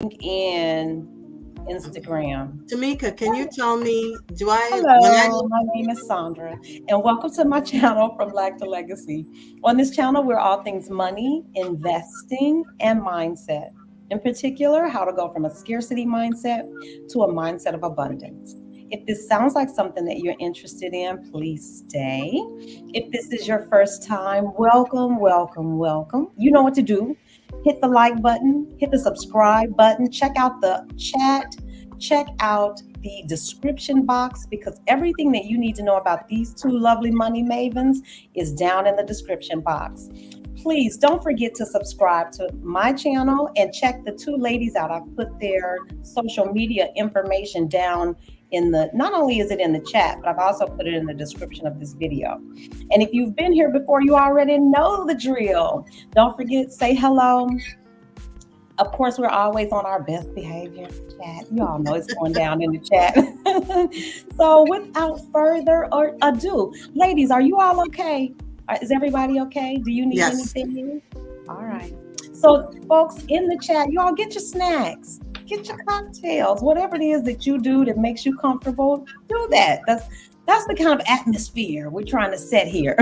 in Instagram. Tamika, can you tell me, Hello, my name is Sandra, and welcome to my channel From Black to Legacy. On this channel, we're all things money, investing, and mindset. In particular, how to go from a scarcity mindset to a mindset of abundance. If this sounds like something that you're interested in, please stay. If this is your first time, welcome, welcome, welcome. You know what to do. Hit the like button, hit the subscribe button, check out the chat, check out the description box because everything that you need to know about these two lovely money mavens is down in the description box. Please don't forget to subscribe to my channel and check the two ladies out. I've put their social media information down not only is it in the chat, but I've also put it in the description of this video. And if you've been here before, you already know the drill. Don't forget, say hello. Of course, we're always on our best behavior chat. You all know it's going down in the chat. So without further ado, ladies, are you all okay? Is everybody okay? Do you need anything? All right. So folks in the chat, you all get your snacks, get your cocktails, whatever it is that you do that makes you comfortable, do that. That's the kind of atmosphere we're trying to set here.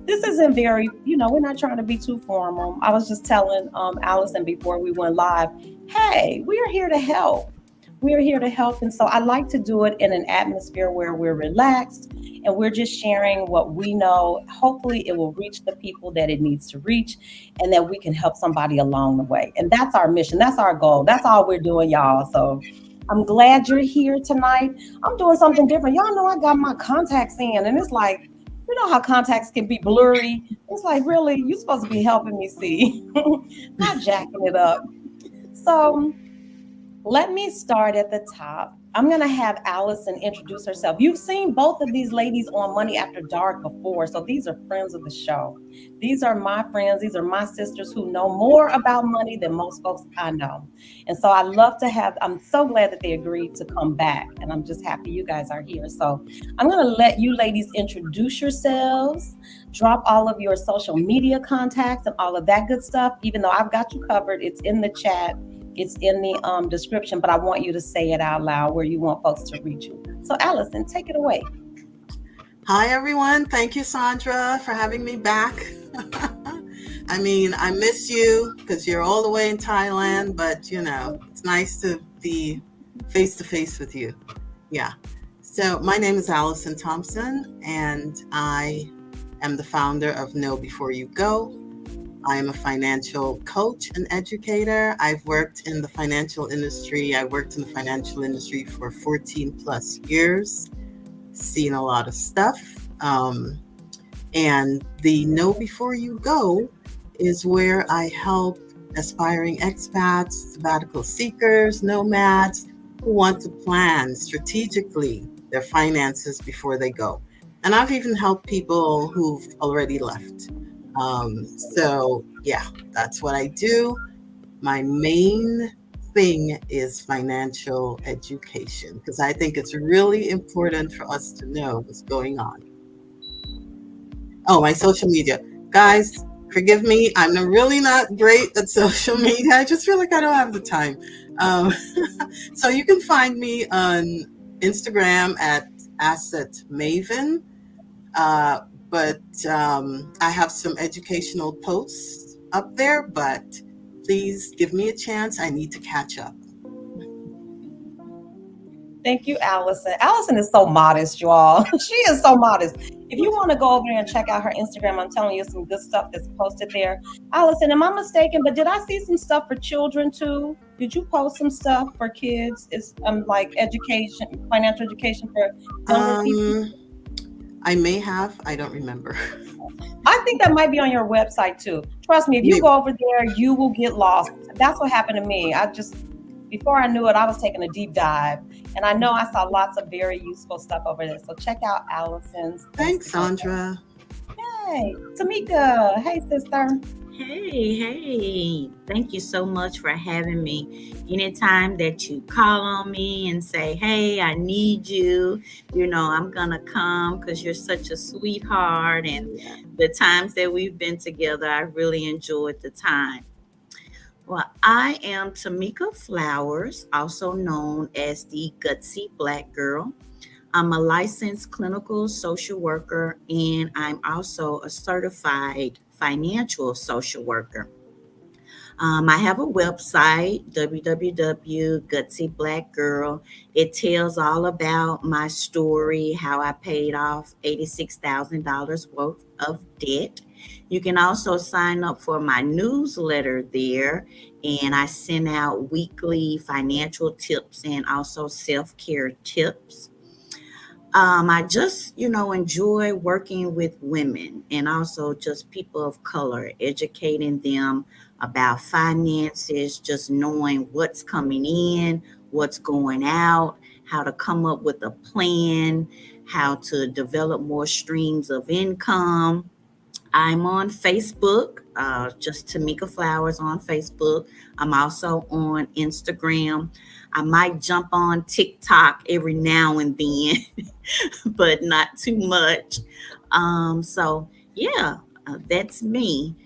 This isn't very, we're not trying to be too formal. I was just telling Allison before we went live, hey, we are here to help. We're here to help. And so I like to do it in an atmosphere where we're relaxed and we're just sharing what we know. Hopefully it will reach the people that it needs to reach and that we can help somebody along the way. And that's our mission. That's our goal. That's all we're doing, y'all. So I'm glad you're here tonight. I'm doing something different. Y'all know I got my contacts in and it's like, you know how contacts can be blurry. It's like, really, you're supposed to be helping me see, not jacking it up. So let me start at the top. I'm going to have Allison introduce herself. You've seen both of these ladies on Money After Dark before, so these are friends of the show. These are my friends. These are my sisters who know more about money than most folks I know. And so I'm so glad that they agreed to come back, and I'm just happy you guys are here. So I'm going to let you ladies introduce yourselves, drop all of your social media contacts and all of that good stuff. Even though I've got you covered, it's in the chat. It's in the description, but I want you to say it out loud where you want folks to reach you. So Allison, take it away. Hi, everyone. Thank you, Sandra, for having me back. I mean, I miss you because you're all the way in Thailand, but, it's nice to be face-to-face with you. Yeah. So my name is Allison Thompson, and I am the founder of Know Before You Go. I am a financial coach and educator. I've worked in the financial industry. I worked in the financial industry for 14 plus years, seen a lot of stuff. And the Know Before You Go is where I help aspiring expats, sabbatical seekers, nomads who want to plan strategically their finances before they go. And I've even helped people who've already left. So yeah, that's what I do. My main thing is financial education because I think it's really important for us to know what's going on. Oh, my social media. Guys, forgive me. I'm really not great at social media. I just feel like I don't have the time. So you can find me on Instagram at Asset Maven. But I have some educational posts up there, but please give me a chance. I need to catch up. Thank you, Allison. Allison is so modest, you all. She is so modest. If you want to go over there and check out her Instagram, I'm telling you some good stuff that's posted there. Allison, am I mistaken? But did I see some stuff for children too? Did you post some stuff for kids? It's like education, financial education for younger people? I may have. I don't remember. I think that might be on your website too. Trust me, if you go over there, you will get lost. That's what happened to me. Before I knew it, I was taking a deep dive. And I know I saw lots of very useful stuff over there. So check out Allison's. Thanks, Sandra. Hey, Tamika. Hey, sister. Hey. Thank you so much for having me. Anytime that you call on me and say, hey, I need you, I'm going to come because you're such a sweetheart. And the times that we've been together, I really enjoyed the time. Well, I am Tamika Flowers, also known as the Gutsy Black Girl. I'm a licensed clinical social worker and I'm also a certified financial social worker. I have a website, www.gutsyblackgirl. It tells all about my story, how I paid off $86,000 worth of debt. You can also sign up for my newsletter there, and I send out weekly financial tips and also self care tips. I just, enjoy working with women and also just people of color, educating them about finances, just knowing what's coming in, what's going out, how to come up with a plan, how to develop more streams of income. I'm on Facebook, just Tamika Flowers on Facebook. I'm also on Instagram. I might jump on TikTok every now and then, but not too much. So yeah, that's me.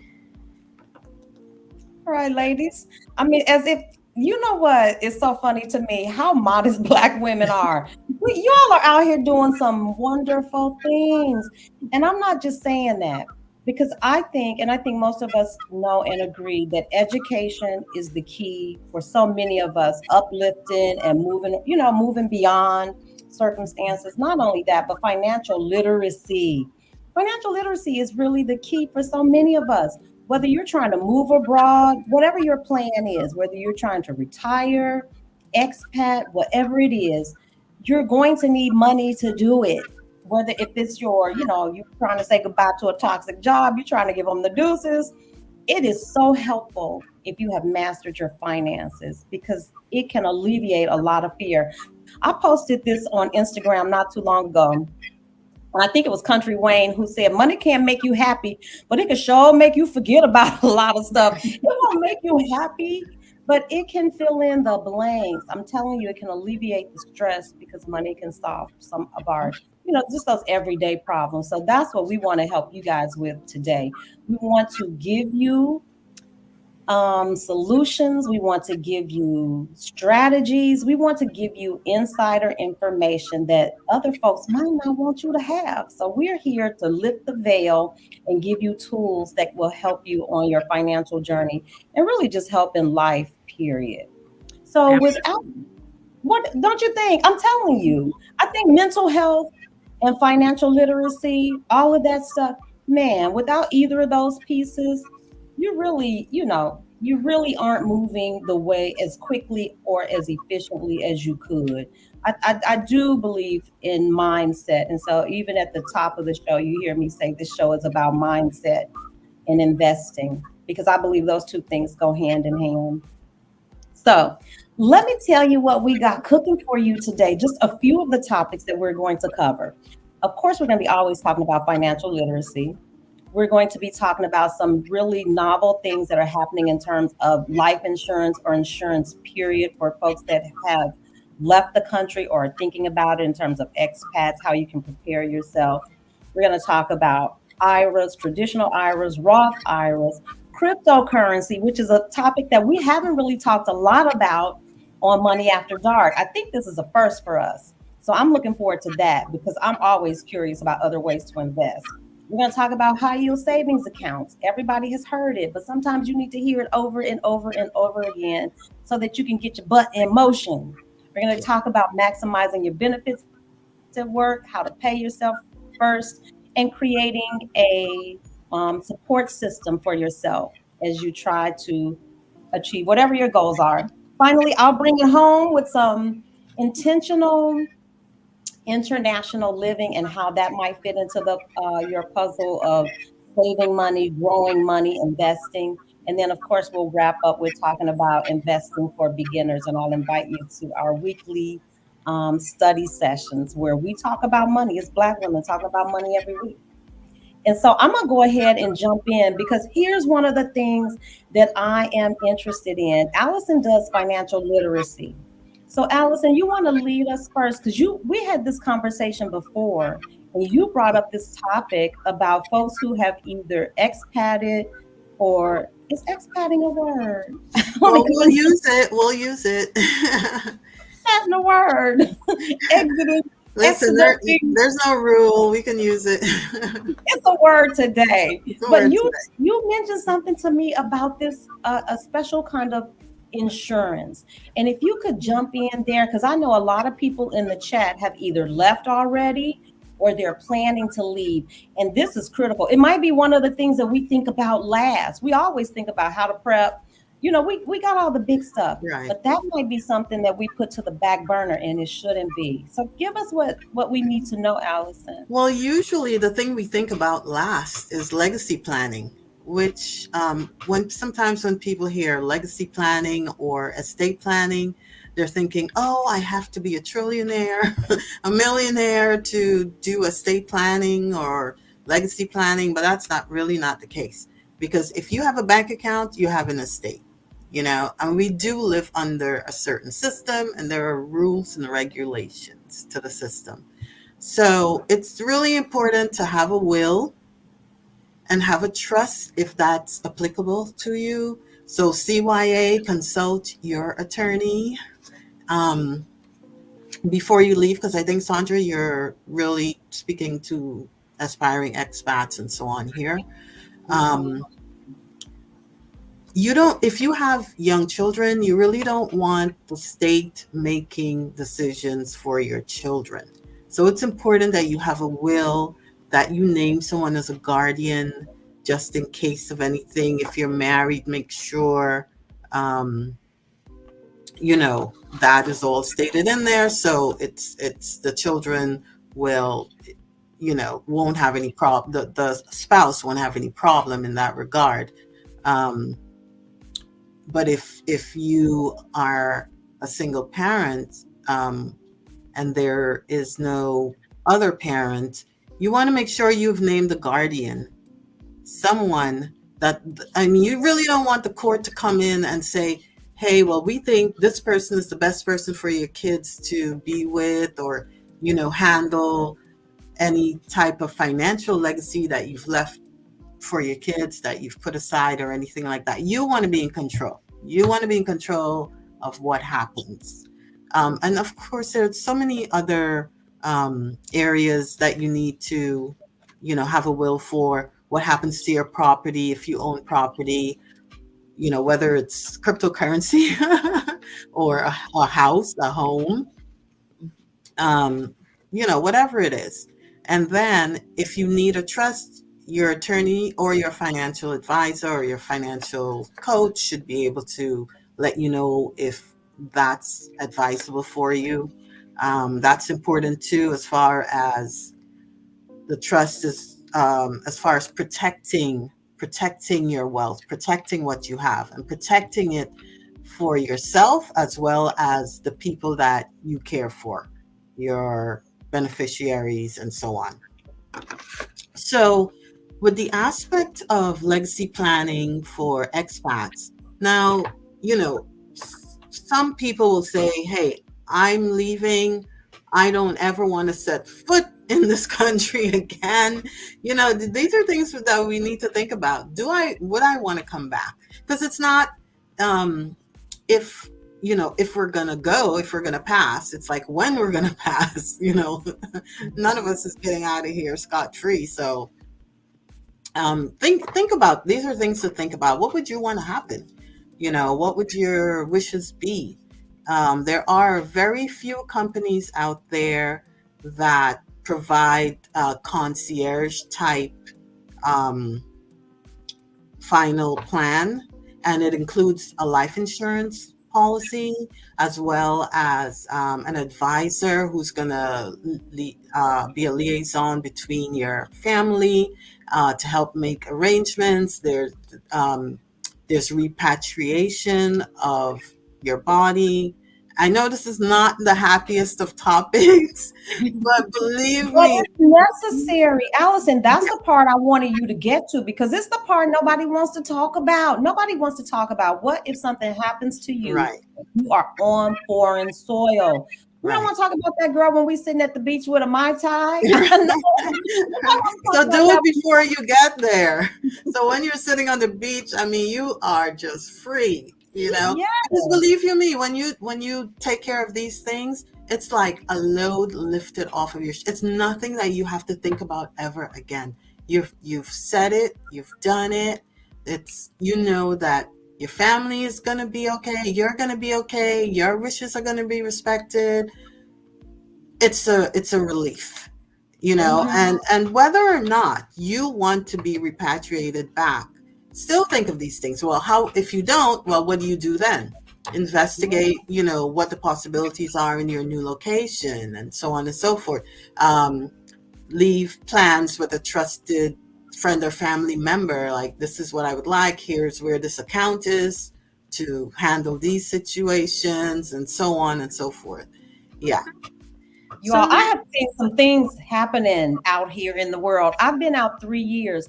All right, ladies. I mean, as if you know what is so funny to me, how modest Black women are. Y'all are out here doing some wonderful things. And I'm not just saying that because I think most of us know and agree that education is the key for so many of us uplifting and moving, moving beyond circumstances. Not only that, but financial literacy. Financial literacy is really the key for so many of us, whether you're trying to move abroad, whatever your plan is, whether you're trying to retire, expat, whatever it is, you're going to need money to do it. Whether if it's you're trying to say goodbye to a toxic job, you're trying to give them the deuces. It is so helpful if you have mastered your finances because it can alleviate a lot of fear. I posted this on Instagram not too long ago. I think it was Country Wayne who said, money can't make you happy, but it can sure make you forget about a lot of stuff. It won't make you happy, but it can fill in the blanks. I'm telling you, it can alleviate the stress because money can solve some of our, just those everyday problems. So that's what we want to help you guys with today. We want to give you solutions. We want to give you strategies. We want to give you insider information that other folks might not want you to have. So we're here to lift the veil and give you tools that will help you on your financial journey and really just help in life, period. So without what don't you think? I'm telling you, I think mental health and financial literacy, all of that stuff, man, without either of those pieces, you really aren't moving the way as quickly or as efficiently as you could. I do believe in mindset. And so even at the top of the show, you hear me say this show is about mindset and investing because I believe those two things go hand in hand. So let me tell you what we got cooking for you today. Just a few of the topics that we're going to cover. Of course, we're going to be always talking about financial literacy. We're going to be talking about some really novel things that are happening in terms of life insurance or insurance, period, for folks that have left the country or are thinking about it in terms of expats, how you can prepare yourself. We're going to talk about IRAs, traditional IRAs, Roth IRAs, cryptocurrency, which is a topic that we haven't really talked a lot about on Money After Dark. I think this is a first for us. So I'm looking forward to that because I'm always curious about other ways to invest. We're going to talk about high yield savings accounts. Everybody has heard it, but sometimes you need to hear it over and over and over again so that you can get your butt in motion. We're going to talk about maximizing your benefits at work, how to pay yourself first, and creating a support system for yourself as you try to achieve whatever your goals are. Finally, I'll bring it home with some intentional international living and how that might fit into the your puzzle of saving money, growing money, investing. And then, of course, we'll wrap up with talking about investing for beginners. And I'll invite you to our weekly study sessions where we talk about money. It's Black women talk about money every week. And so I'm going to go ahead and jump in because here's one of the things that I am interested in. Allison does financial literacy. So Allison, you want to lead us first because we had this conversation before and you brought up this topic about folks who have either expatted or Is expatting a word? Well, we'll use it. We'll use it. That's a word. Exiting, Listen, exodusing. there's no rule. We can use it. It's a word today. It's a But word you mentioned something to me about this a special kind of insurance. And if you could jump in there, because I know a lot of people in the chat have either left already or they're planning to leave. And this is critical. It might be one of the things that we think about last. We always think about how to prep. You know, we got all the big stuff, Right. but that might be something that we put to the back burner and it shouldn't be. So give us what we need to know, Allison. Well, usually the thing we think about last is legacy planning, which when sometimes when people hear legacy planning or estate planning, they're thinking, oh, I have to be a trillionaire, a millionaire to do estate planning or legacy planning, but that's not the case. Because if you have a bank account, you have an estate, and we do live under a certain system, and there are rules and regulations to the system. So it's really important to have a will and have a trust if that's applicable to you. So CYA, consult your attorney before you leave, because I think, Sandra, you're really speaking to aspiring expats and so on here. You don't, if you have young children, you really don't want the state making decisions for your children. So it's important that you have a will, that you name someone as a guardian, just in case of anything. If you're married, make sure, that is all stated in there. So it's the children will, won't have any problem. The spouse won't have any problem in that regard. But if you are a single parent, and there is no other parent, you want to make sure you've named a guardian, someone that, you really don't want the court to come in and say, hey, well, we think this person is the best person for your kids to be with, or, handle any type of financial legacy that you've left for your kids that you've put aside or anything like that. You want to be in control. You want to be in control of what happens. And of course, there's so many other areas that you need to, have a will for. What happens to your property if you own property, whether it's cryptocurrency or a house, a home, whatever it is. And then if you need a trust, your attorney or your financial advisor or your financial coach should be able to let you know if that's advisable for you. That's important too, as far as the trust is, as far as protecting your wealth, protecting what you have, and protecting it for yourself as well as the people that you care for, your beneficiaries and so on. So with the aspect of legacy planning for expats, now, some people will say, hey, I'm leaving. I don't ever want to set foot in this country again. These are things that we need to think about. Would I want to come back? Because it's not, if we're going to go, if we're going to pass, it's like when we're going to pass, none of us is getting out of here scot-free. So think about, these are things to think about. What would you want to happen? What would your wishes be? There are very few companies out there that provide concierge type final plan, and it includes a life insurance policy as well as an advisor who's going to be a liaison between your family to help make arrangements. There's repatriation of your body. I know this is not the happiest of topics, but believe me, it's necessary. Allison, that's the part I wanted you to get to, because it's the part nobody wants to talk about. Nobody wants to talk about what if something happens to you. right. You are on foreign soil. We don't Right. want to talk about that girl when we sitting at the beach with a Mai Tai. So do it before you get there. So when you're sitting on the beach, I mean, you are just free, Yeah. Because believe you me, when you take care of these things, it's like a load lifted off of it's nothing that you have to think about ever again. You've said it, you've done it. It's that your family is going to be okay, you're going to be okay, your wishes are going to be respected. It's a relief, and whether or not you want to be repatriated back, still think of these things. Well, if you don't, well, what do you do then? Investigate, what the possibilities are in your new location, and so on and so forth. Leave plans with a trusted friend or family member, like, this is what I would like, here's where this account is to handle these situations, and so on and so forth. Yeah. You all, I have seen some things happening out here in the world. I've been out 3 years.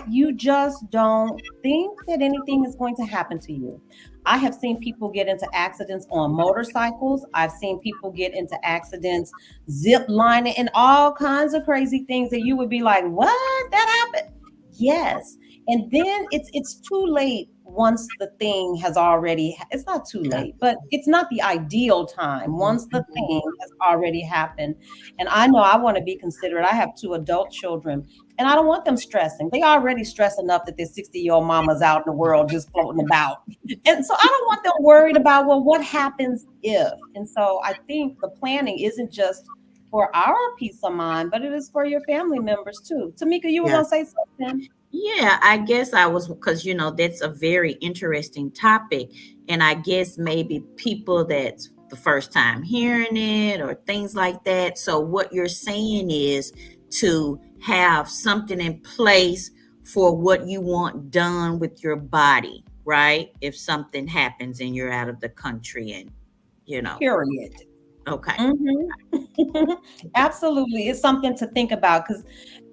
You just don't think that anything is going to happen to you. I have seen people get into accidents on motorcycles. I've seen people get into accidents zip lining and all kinds of crazy things that you would be like, what? That happened? Yes. And then it's too late once the thing has already, it's not too late, but it's not the ideal time once the thing has already happened. And I know I want to be considerate. I have 2 adult children and I don't want them stressing. They already stress enough that their 60-year-old mama's out in the world just floating about. And so I don't want them worried about, well, what happens if? And so I think the planning isn't just for our peace of mind, but it is for your family members too. Tamika, you were going to say something? Yeah, I guess I was, because, that's a very interesting topic. And I guess maybe people that's the first time hearing it or things like that. So what you're saying is to have something in place for what you want done with your body, right? If something happens and you're out of the country and, Period. Okay. Mm-hmm. Absolutely. It's something to think about, because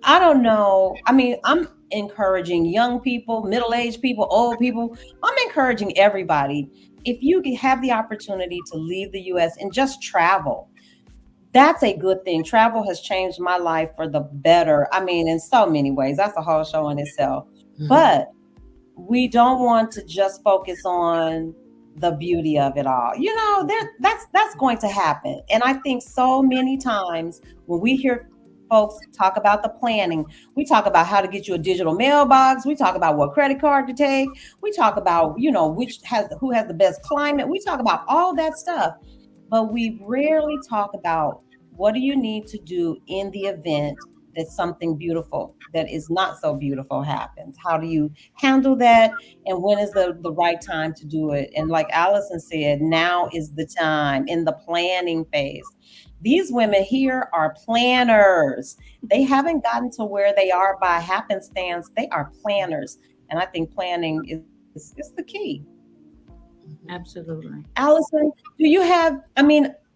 I don't know. I mean, I'm encouraging young people, middle-aged people, old people. I'm encouraging everybody. If you have the opportunity to leave the US and just travel, that's a good thing. Travel has changed my life for the better. I mean, in so many ways. That's a whole show in itself. Mm-hmm. But we don't want to just focus on the beauty of it all. That's going to happen. And I think so many times when we hear folks talk about the planning, we talk about how to get you a digital mailbox. We talk about what credit card to take. We talk about, who has the best climate. We talk about all that stuff, but we rarely talk about what do you need to do in the event that something beautiful that is not so beautiful happens. How do you handle that? And when is the right time to do it? And like Allison said, now is the time in the planning phase. These women here are planners. They haven't gotten to where they are by happenstance. They are planners. And I think planning is the key. Absolutely. Allison, do you have,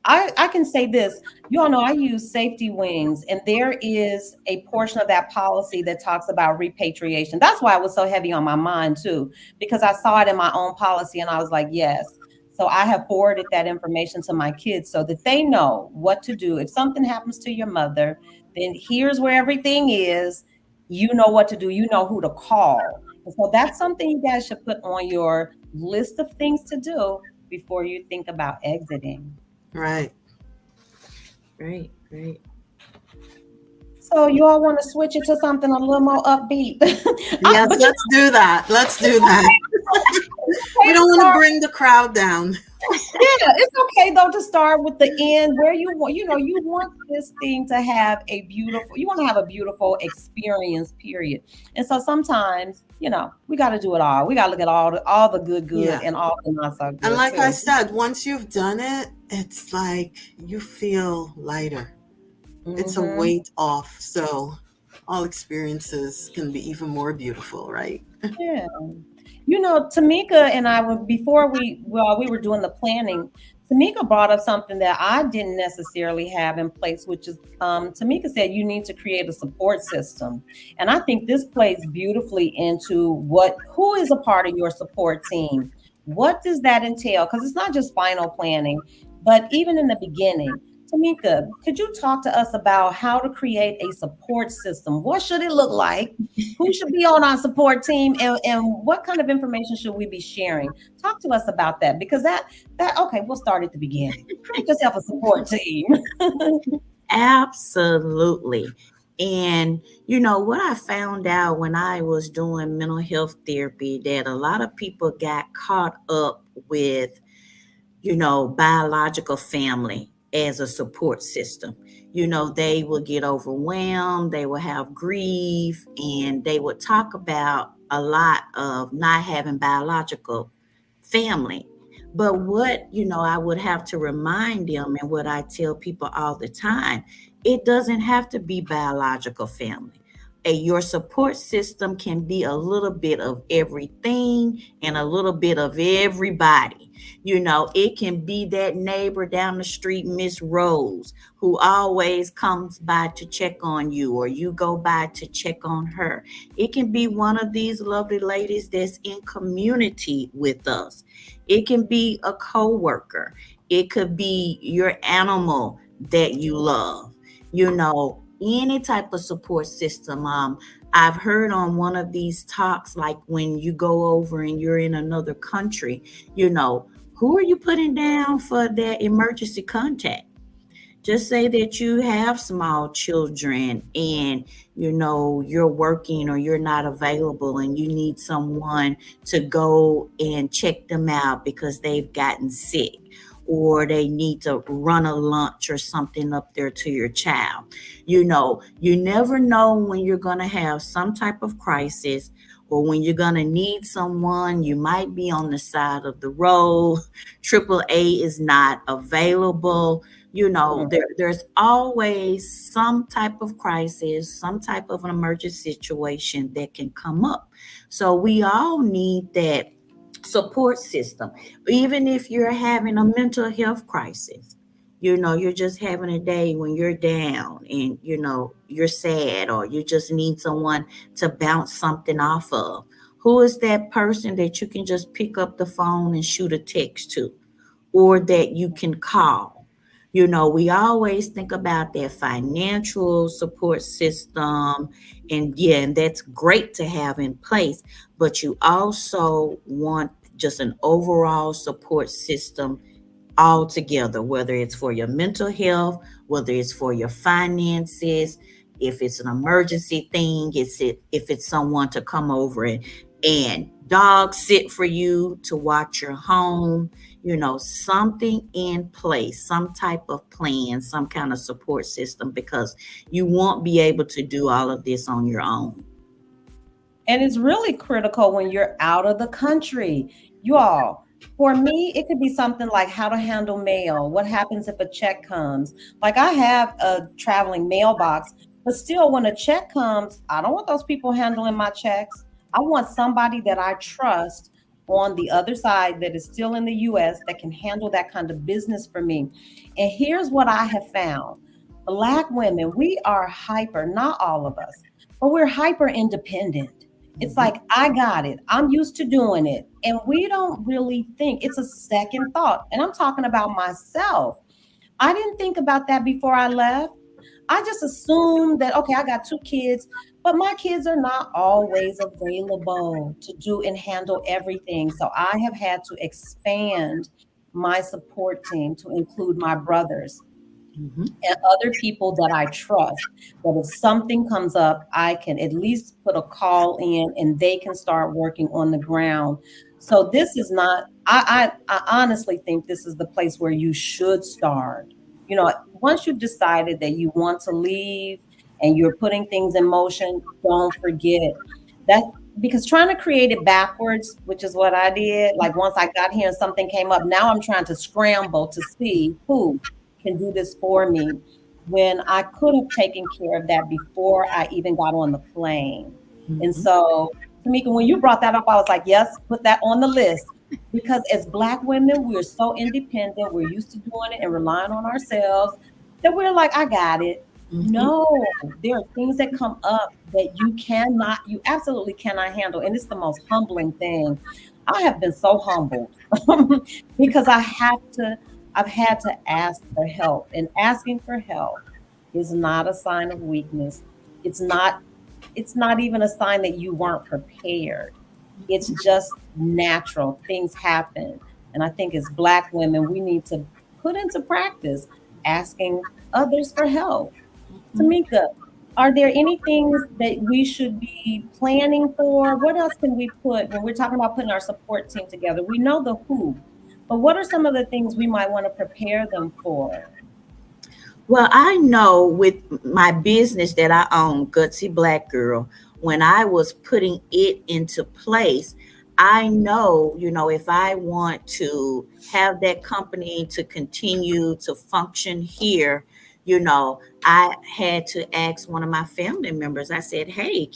I can say this, you all know I use safety wings, and there is a portion of that policy that talks about repatriation. That's why it was so heavy on my mind too, because I saw it in my own policy and I was like, yes. So I have forwarded that information to my kids so that they know what to do. If something happens to your mother, then here's where everything is. You know what to do. You know who to call. And so that's something you guys should put on your list of things to do before you think about exiting. Right. Great. So you all want to switch it to something a little more upbeat? Yes, let's do that. We don't want to bring the crowd down. Yeah, it's okay though to start with the end where you want this thing to have a beautiful experience, period. And so sometimes, we got to do it all. We got to look at all the good and all the not so good. And like I said, once you've done it, it's like you feel lighter. Mm-hmm. It's a weight off. So all experiences can be even more beautiful, right? Yeah. Tamika and I, before we were doing the planning, Tamika brought up something that I didn't necessarily have in place, which is Tamika said you need to create a support system. And I think this plays beautifully into who is a part of your support team. What does that entail? Because it's not just final planning. But even in the beginning, Tamika, could you talk to us about how to create a support system? What should it look like? Who should be on our support team, and what kind of information should we be sharing? Talk to us about that, because okay, we'll start at the beginning. Create yourself a support team. Absolutely. And what I found out when I was doing mental health therapy, that a lot of people got caught up with biological family as a support system. They will get overwhelmed, they will have grief, and they would talk about a lot of not having biological family. But what, I would have to remind them, and what I tell people all the time, it doesn't have to be biological family. Your support system can be a little bit of everything and a little bit of everybody. It can be that neighbor down the street, Miss Rose, who always comes by to check on you, or you go by to check on her. It can be one of these lovely ladies that's in community with us. It can be a coworker. It could be your animal that you love. Any type of support system. I've heard on one of these talks, like when you go over and you're in another country, who are you putting down for that emergency contact? Just say that you have small children and you're working or you're not available, and you need someone to go and check them out because they've gotten sick, or they need to run a lunch or something up there to your child. You never know when you're going to have some type of crisis, or when you're going to need someone. You might be on the side of the road. AAA is not available. There's always some type of crisis, some type of an emergency situation that can come up. So we all need that support system. Even if you're having a mental health crisis, you're just having a day when you're down and you're sad, or you just need someone to bounce something off of. Who is that person that you can just pick up the phone and shoot a text to, or that you can call? We always think about that financial support system, and that's great to have in place, but you also want just an overall support system altogether, whether it's for your mental health, whether it's for your finances, if it's an emergency thing, if it's someone to come over and dog sit for you, to watch your home, something in place, some type of plan, some kind of support system, because you won't be able to do all of this on your own. And it's really critical when you're out of the country. You all, for me, it could be something like how to handle mail. What happens if a check comes? Like, I have a traveling mailbox, but still, when a check comes, I don't want those people handling my checks. I want somebody that I trust on the other side that is still in the US that can handle that kind of business for me. And here's what I have found. Black women, we are hyper, not all of us, but we're hyper independent. It's like, I got it. I'm used to doing it. And we don't really think. It's a second thought. And I'm talking about myself. I didn't think about that before I left. I just assumed that, okay, I got 2 kids, but my kids are not always available to do and handle everything. So I have had to expand my support team to include my brothers. And other people that I trust, that if something comes up, I can at least put a call in and they can start working on the ground. So this is not, I honestly think this is the place where you should start. Once you've decided that you want to leave and you're putting things in motion, don't forget that, because trying to create it backwards, which is what I did, like once I got here and something came up, now I'm trying to scramble to see who can do this for me, when I could have taken care of that before I even got on the plane. And so, Tamika, when you brought that up, I was like, yes, put that on the list. Because as Black women, we're so independent. We're used to doing it and relying on ourselves that we're like, I got it. No, there are things that come up that you absolutely cannot handle. And it's the most humbling thing. I have been so humbled because I I've had to ask for help, and asking for help is not a sign of weakness. It's not it's not even a sign that you weren't prepared. It's just natural. Things happen. And I think as Black women, we need to put into practice asking others for help. Mhm. Tamika, are there any things that we should be planning for? What else can we put when we're talking about putting our support team together? We know the who, but what are some of the things we might want to prepare them for? Well, I know with my business that I own, Gutsy Black Girl, when I was putting it into place, I know, if I want to have that company to continue to function here, I had to ask one of my family members. I said, hey,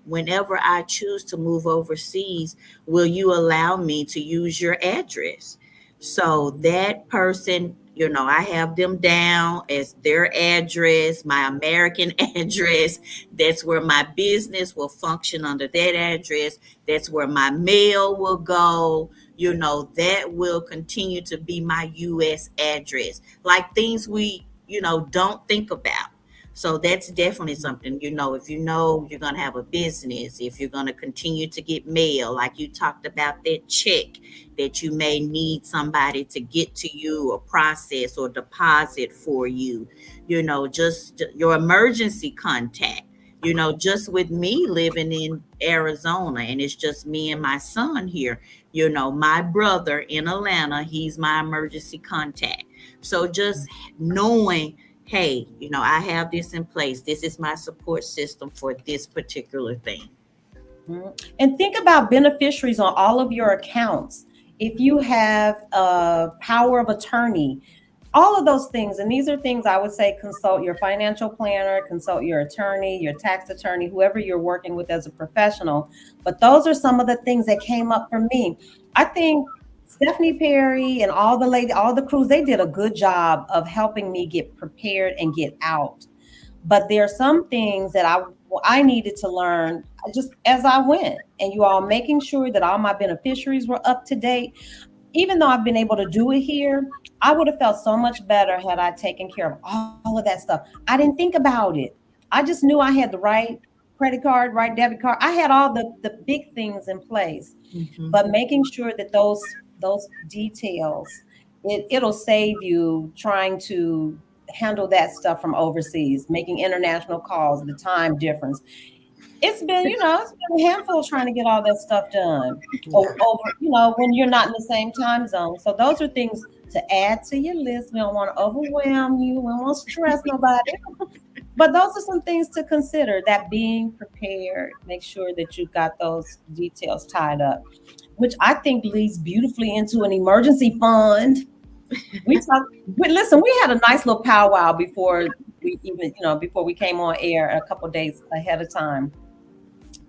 whenever I choose to move overseas, will you allow me to use your address? So that person, I have them down as their address, my American address. That's where my business will function under that address. That's where my mail will go. That will continue to be my US address. Like things we, don't think about. So that's definitely something, if you're going to have a business, if you're going to continue to get mail, like you talked about that check that you may need somebody to get to you or process or deposit for you, just your emergency contact. Just with me living in Arizona and it's just me and my son here, my brother in Atlanta, he's my emergency contact. So just knowing, hey, I have this in place. This is my support system for this particular thing. Mhm. And think about beneficiaries on all of your accounts. If you have a power of attorney, all of those things, and these are things I would say consult your financial planner, consult your attorney, your tax attorney, whoever you're working with as a professional. But those are some of the things that came up for me. I think Stephanie Perry and all the crews, they did a good job of helping me get prepared and get out. But there are some things that I needed to learn just as I went, and you all making sure that all my beneficiaries were up to date. Even though I've been able to do it here, I would have felt so much better had I taken care of all of that stuff. I didn't think about it. I just knew I had the right credit card, right debit card. I had all the big things in place, Mhm. but making sure that those details, it'll save you trying to handle that stuff from overseas, making international calls, the time difference. It's been a handful trying to get all that stuff done over, when you're not in the same time zone. So those are things to add to your list. We don't want to overwhelm you. We don't want to stress nobody. But those are some things to consider, that being prepared, make sure that you've got those details tied up, which I think leads beautifully into an emergency fund. Listen, we had a nice little powwow before we even, before we came on air a couple days ahead of time.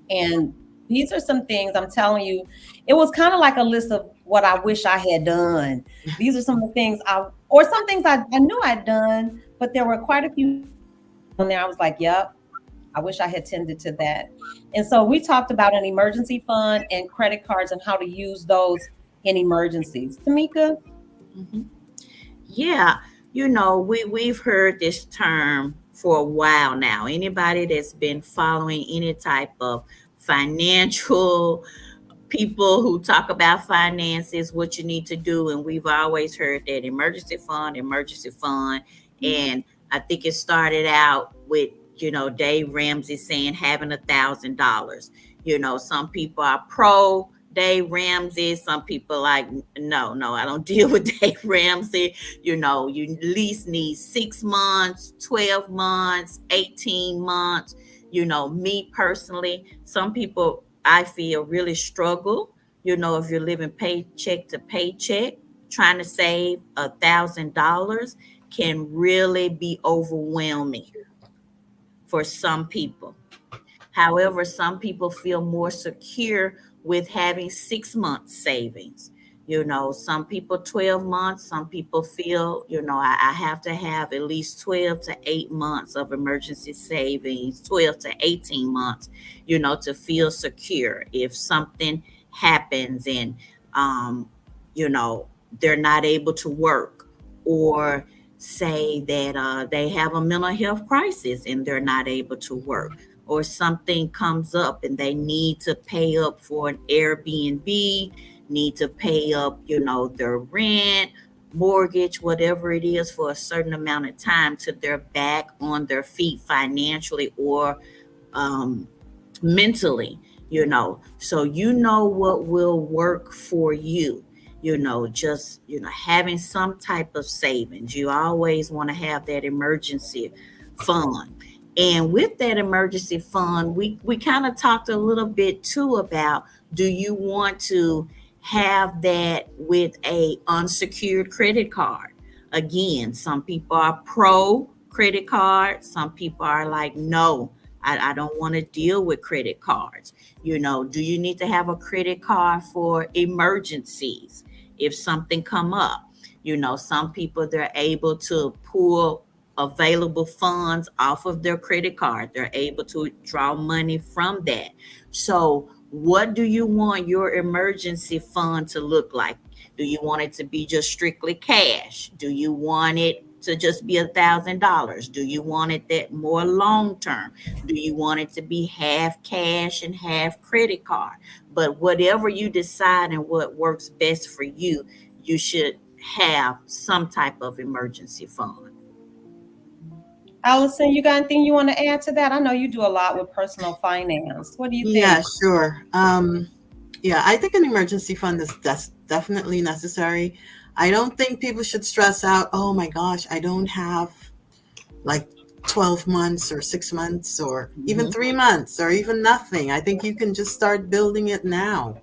And these are some things I'm telling you, it was kind of like a list of what I wish I had done. These are some of the things or some things I knew I'd done, but there were quite a few on there. I was like, yep, I wish I had tended to that. And so we talked about an emergency fund and credit cards and how to use those in emergencies. Tamika? Mhm. Yeah, we've heard this term for a while now. Anybody that's been following any type of financial people who talk about finances, what you need to do, and we've always heard that emergency fund, and I think it started out with Dave Ramsey saying having $1,000. Some people are pro Dave Ramsey. Some people like, no, I don't deal with Dave Ramsey. You at least need 6 months, 12 months, 18 months. Me personally, some people I feel really struggle, if you're living paycheck to paycheck, trying to save $1,000 can really be overwhelming for some people. However, some people feel more secure with having 6 months savings. Some people 12 months, some people feel, I have to have at least 12 to 8 months of emergency savings, 12 to 18 months, to feel secure. If something happens and, you know, they're not able to work, or say that they have a mental health crisis and they're not able to work, or something comes up and they need to pay up for an Airbnb, need to pay up, their rent, mortgage, whatever it is, for a certain amount of time till they're back on their feet financially or mentally, so what will work for you. Just having some type of savings. You always want to have that emergency fund. And with that emergency fund, we kind of talked a little bit too about, do you want to have that with a unsecured credit card? Again, some people are pro credit card. Some people are like, no, I don't want to deal with credit cards. Do you need to have a credit card for emergencies? If something come up, some people, they're able to pull available funds off of their credit card. They're able to draw money from that. So what do you want your emergency fund to look like? Do you want it to be just strictly cash? Do you want it to just be $1,000? Do you want it that more long term? Do you want it to be half cash and half credit card? But whatever you decide and what works best for you, you should have some type of emergency fund. Allison, you got anything you want to add to that? I know you do a lot with personal finance. What do you think? Yeah, sure. I think an emergency fund is definitely necessary. I don't think people should stress out, oh my gosh, I don't have like 12 months or 6 months or even 3 months or even nothing. I think you can just start building it now,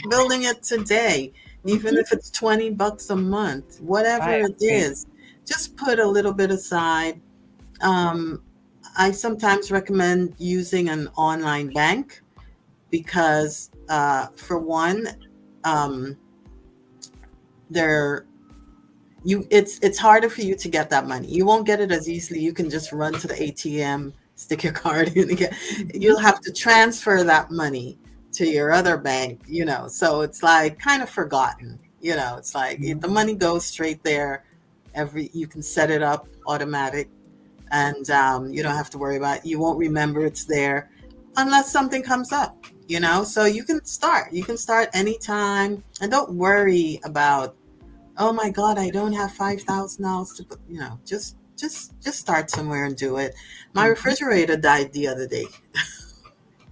building it today, even if it's $20 a month, whatever it is, just put a little bit aside. I sometimes recommend using an online bank because, for one, it's harder for you to get that money. You won't get it as easily. You can just run to the ATM, stick your card in. You'll have to transfer that money to your other bank, so it's like kind of forgotten. It's like the money goes straight there. You can set it up automatic, and you don't have to worry about it. You won't remember it's there unless something comes up, so you can start anytime, and don't worry about, oh my God, I don't have $5,000 to put, just start somewhere and do it. My refrigerator died the other day.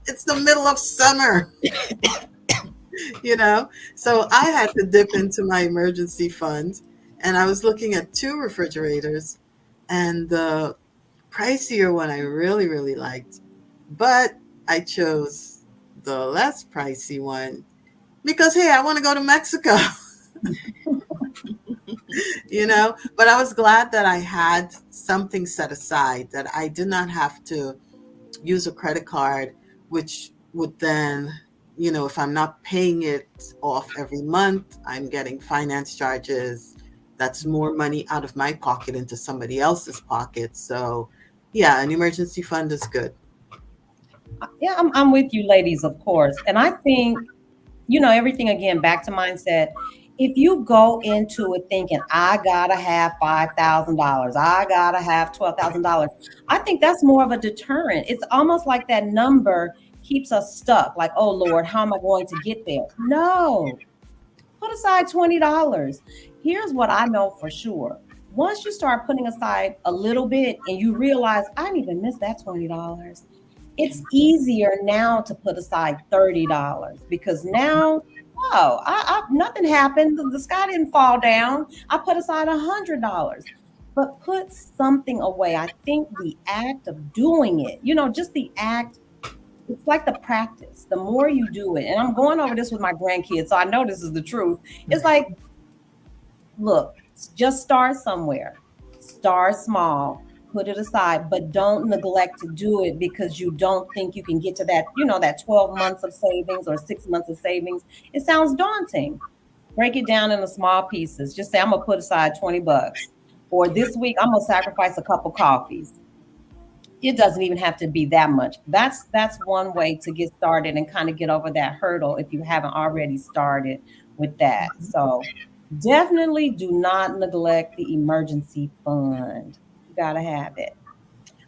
It's the middle of summer, so I had to dip into my emergency fund, and I was looking at 2 refrigerators, and the pricier one I really, really liked, but I chose the less pricey one because, hey, I want to go to Mexico. But I was glad that I had something set aside, that I did not have to use a credit card, which would then, if I'm not paying it off every month, I'm getting finance charges. That's more money out of my pocket into somebody else's pocket. So yeah, an emergency fund is good. Yeah, I'm with you ladies, of course. And I think, everything again, back to mindset. If you go into it thinking, I gotta have $5,000, I gotta have $12,000, I think that's more of a deterrent. It's almost like that number keeps us stuck. Like, oh Lord, how am I going to get there? No, put aside $20. Here's what I know for sure. Once you start putting aside a little bit and you realize, I didn't even miss that $20. It's easier now to put aside $30 because now, nothing happened. The sky didn't fall down. I put aside $100, but put something away. I think the act of doing it, just the act, it's like the practice. The more you do it, and I'm going over this with my grandkids, so I know this is the truth. It's like, look, just start somewhere. Start small. Put it aside, but don't neglect to do it because you don't think you can get to that, that 12 months of savings or 6 months of savings. It sounds daunting. Break it down into small pieces. Just say, I'm going to put aside $20, or this week I'm going to sacrifice a couple coffees. It doesn't even have to be that much. That's one way to get started and kind of get over that hurdle if you haven't already started with that. So Definitely do not neglect the emergency fund. You got to have it.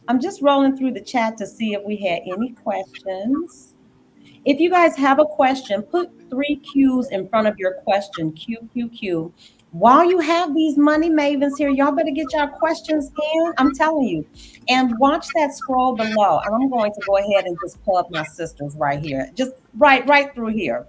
I'm just rolling through the chat to see if we had any questions. If you guys have a question, put 3 Q's in front of your question. Q, Q, Q. While you have these money mavens here, y'all better get your questions in. I'm telling you. And watch that scroll below. And I'm going to go ahead and just pull up my sisters right here. Just right through here.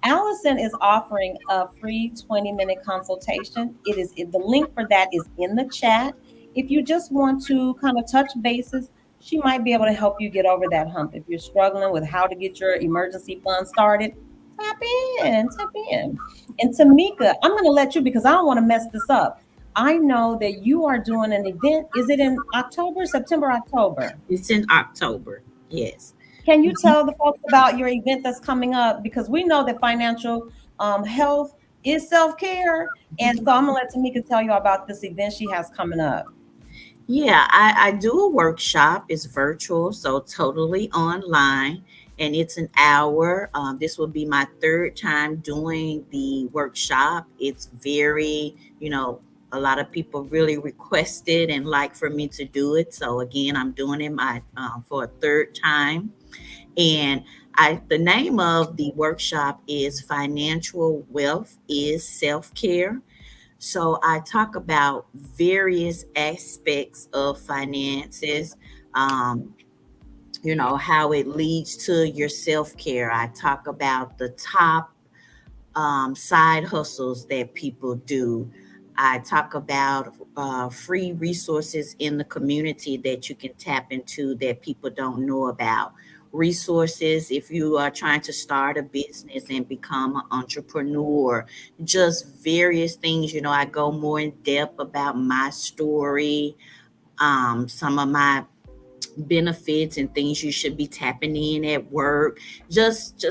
Allison is offering a free 20-minute consultation. The link for that is in the chat. If you just want to kind of touch bases, she might be able to help you get over that hump. If you're struggling with how to get your emergency fund started, tap tap in. And Tamika, I'm going to let you because I don't want to mess this up. I know that you are doing an event. Is it in October, September, October? It's in October. Yes. Can you tell the folks about your event that's coming up? Because we know that financial health is self-care. And so I'm going to let Tamika tell you about this event she has coming up. Yeah, I do a workshop. It's virtual, so totally online, and it's an hour. This will be my third time doing the workshop. It's very, a lot of people really requested and like for me to do it. So again, I'm doing it for a third time. And the name of the workshop is Financial Wealth is Self-Care. So I talk about various aspects of finances, how it leads to your self-care. I talk about the top side hustles that people do. I talk about free resources in the community that you can tap into that people don't know about. Resources if you are trying to start a business and become an entrepreneur, just various things. I go more in depth about my story, some of my benefits and things you should be tapping in at work, just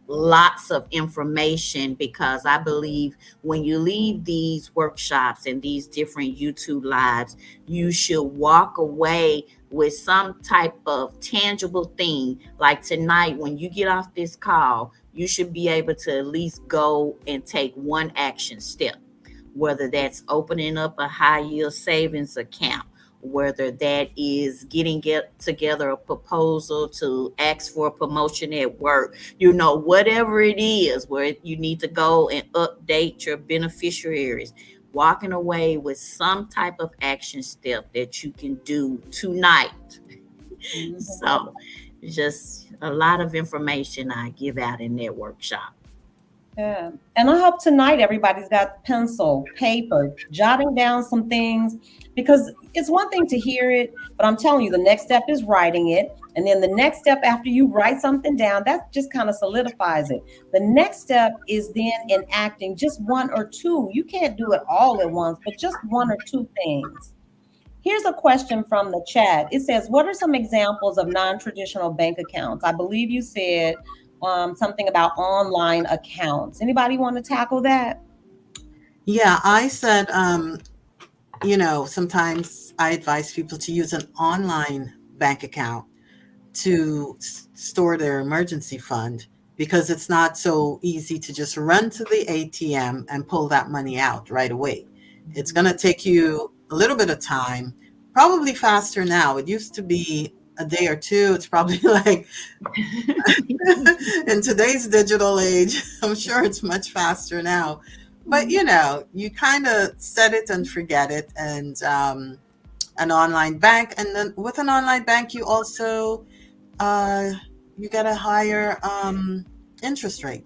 lots of information, because I believe when you leave these workshops and these different YouTube lives, you should walk away with some type of tangible thing. Like tonight, when you get off this call, you should be able to at least go and take one action step, whether that's opening up a high yield savings account, whether that is get together a proposal to ask for a promotion at work, whatever it is, where you need to go and update your beneficiaries, walking away with some type of action step that you can do tonight. Mm-hmm. So just a lot of information I give out in that workshop. Yeah. And I hope tonight everybody's got pencil, paper, jotting down some things, because it's one thing to hear it, but I'm telling you, the next step is writing it. And then the next step after you write something down, that just kind of solidifies it. The next step is then enacting just one or two. You can't do it all at once, but just one or two things. Here's a question from the chat. It says, what are some examples of non-traditional bank accounts? I believe you said something about online accounts. Anybody want to tackle that? Yeah, I said, sometimes I advise people to use an online bank account to store their emergency fund, because it's not so easy to just run to the ATM and pull that money out right away. It's going to take you a little bit of time, probably faster now. It used to be a day or two. It's probably like in today's digital age, I'm sure it's much faster now. But, you kind of set it and forget it. And an online bank. And then with an online bank, you also, you get a higher interest rate,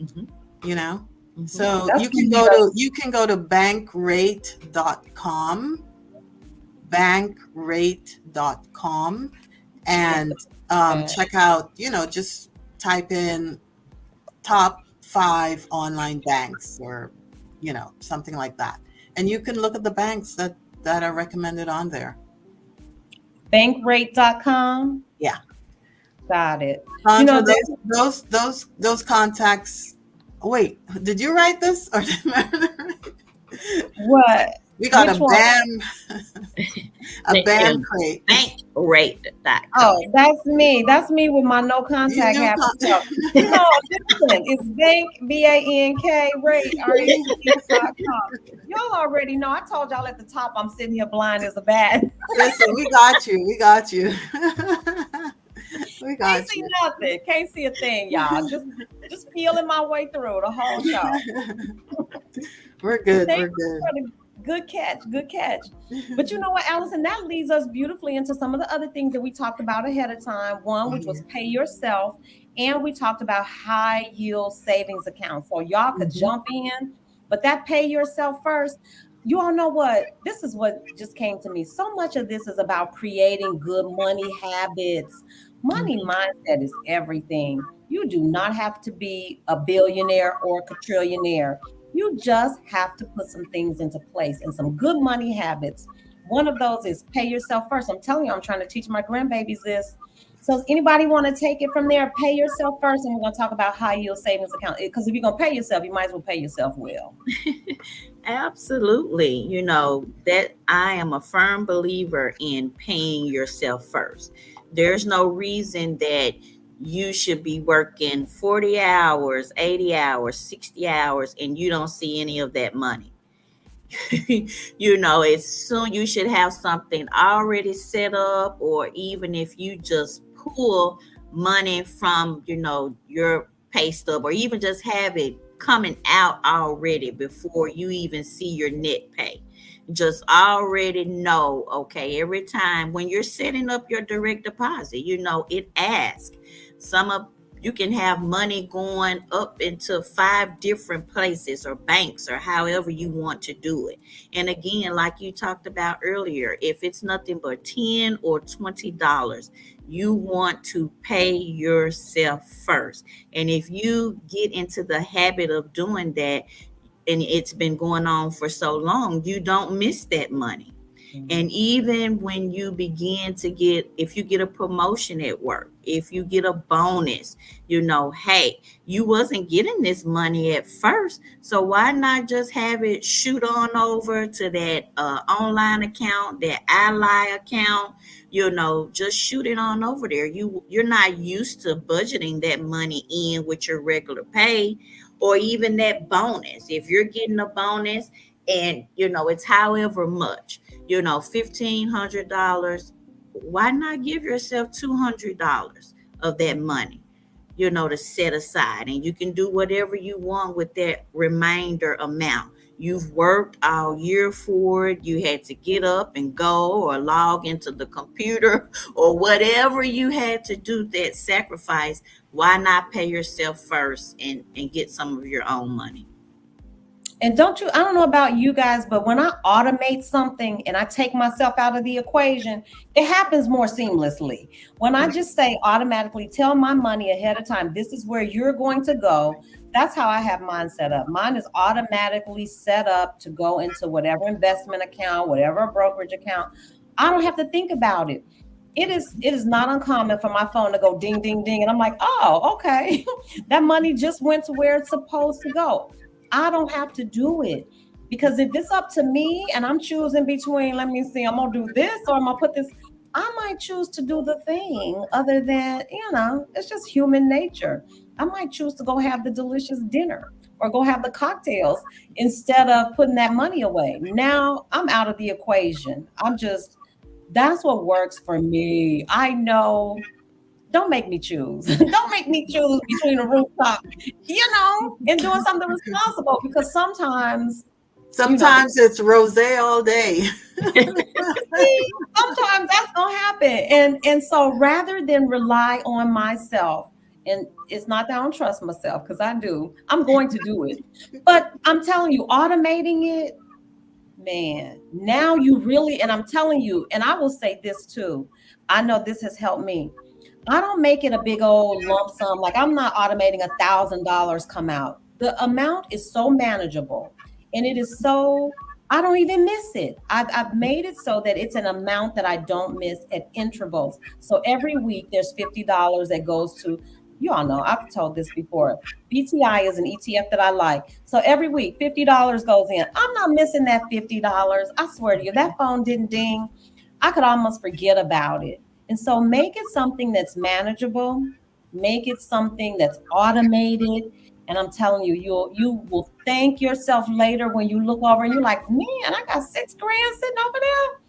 Mm-hmm. So that's you can go to bankrate.com, and check out, just type in top 5 online banks or, something like that. And you can look at the banks that are recommended on there. Bankrate.com? Yeah. Got it. Those contacts. Wait, did you write this or did what? We got a BAM crate. rate.com. Oh, that's me. That's me with my no contact habit. So, listen, it's bank, rate, rate.com. Y'all already know. I told y'all at the top I'm sitting here blind as a bat. Listen, we got you. We got you. We got Can't see nothing. Can't see a thing, y'all. Just feeling my way through the whole show. We're good. Thank We're you good. for the good catch. Good catch. But you know what, Allison, that leads us beautifully into some of the other things that we talked about ahead of time. One, which was pay yourself. And we talked about high yield savings accounts. So y'all could jump in, but that pay yourself first. You all know what? This is what just came to me. So much of this is about creating good money habits. Money mindset is everything. You do not have to be a billionaire or a quadrillionaire. You just have to put some things into place and some good money habits. One of those is pay yourself first. I'm telling you, I'm trying to teach my grandbabies this. So anybody want to take it from there? Pay yourself first, and we're going to talk about high yield savings account. Because if you're going to pay yourself, you might as well pay yourself well. Absolutely. That I am a firm believer in paying yourself first. There's no reason that you should be working 40 hours, 80 hours, 60 hours, and you don't see any of that money. It's soon you should have something already set up, or even if you just pull money from, your pay stub, or even just have it coming out already before you even see your net pay. Just already know, okay, every time when you're setting up your direct deposit, it asks you can have money going up into 5 different places or banks or however you want to do it. And again, like you talked about earlier, if it's nothing but $10 or $20, you want to pay yourself first. And if you get into the habit of doing that, and it's been going on for so long, you don't miss that money. And even when you begin to if you get a promotion at work, if you get a bonus, hey, you wasn't getting this money at first. So why not just have it shoot on over to that online account, that ally account, just shoot it on over there. You're not used to budgeting that money in with your regular pay, or even that bonus. If you're getting a bonus and, it's however much, $1,500, why not give yourself $200 of that money, to set aside, and you can do whatever you want with that remainder amount. You've worked all year for it. You had to get up and go or log into the computer or whatever you had to do, that sacrifice. Why not pay yourself first and get some of your own money? And I don't know about you guys, but when I automate something and I take myself out of the equation, it happens more seamlessly. When I just say automatically tell my money ahead of time, this is where you're going to go. That's how I have mine set up. Mine is automatically set up to go into whatever investment account, whatever brokerage account. I don't have to think about it. It is not uncommon for my phone to go ding, ding, ding. And I'm like, oh, okay. That money just went to where it's supposed to go. I don't have to do it, because if it's up to me and I'm choosing between, let me see, I'm going to do this or I'm going to put this, I might choose to do the thing other than, it's just human nature. I might choose to go have the delicious dinner or go have the cocktails instead of putting that money away. Now I'm out of the equation. That's what works for me. I know. Don't make me choose. Don't make me choose between a rooftop, and doing something responsible, because sometimes it's rosé all day. Sometimes that's gonna happen. And so rather than rely on myself, and it's not that I don't trust myself, because I do, I'm going to do it. But I'm telling you, automating it, man, now you really, and I'm telling you, and I will say this too, I know this has helped me. I don't make it a big old lump sum. Like, I'm not automating $1,000 come out. The amount is so manageable, and it is so, I don't even miss it. I've made it so that it's an amount that I don't miss at intervals. So every week there's $50 that goes to, you all know, I've told this before, BTI is an ETF that I like. So every week $50 goes in. I'm not missing that $50. I swear to you, that phone didn't ding, I could almost forget about it. And so make it something that's manageable, make it something that's automated. And I'm telling you, you will thank yourself later when you look over and you're like, man, I got $6,000 sitting over there.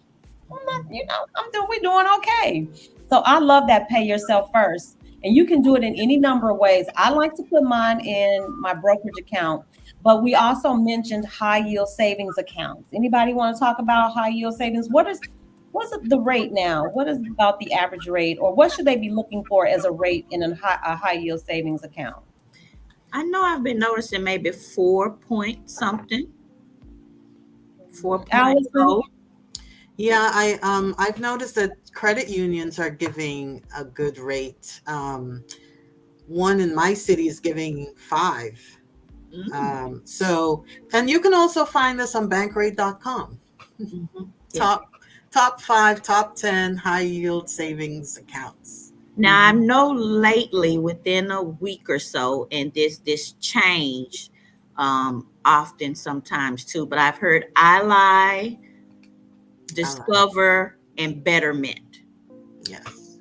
We're doing okay. So I love that pay yourself first. And you can do it in any number of ways. I like to put mine in my brokerage account, but we also mentioned high yield savings accounts. Anybody want to talk about high yield savings? What's the rate now? What is about the average rate, or what should they be looking for as a rate in a high yield savings account? I know I've been noticing maybe 4 point something. 4.0. Yeah, I've noticed that credit unions are giving a good rate. One in my city is giving 5. So, and you can also find this on bankrate.com. Top 5, top 10 high yield savings accounts. Now I know lately within a week or so, and this changed often sometimes too, but I've heard Ally, Discover, and Betterment. Yes.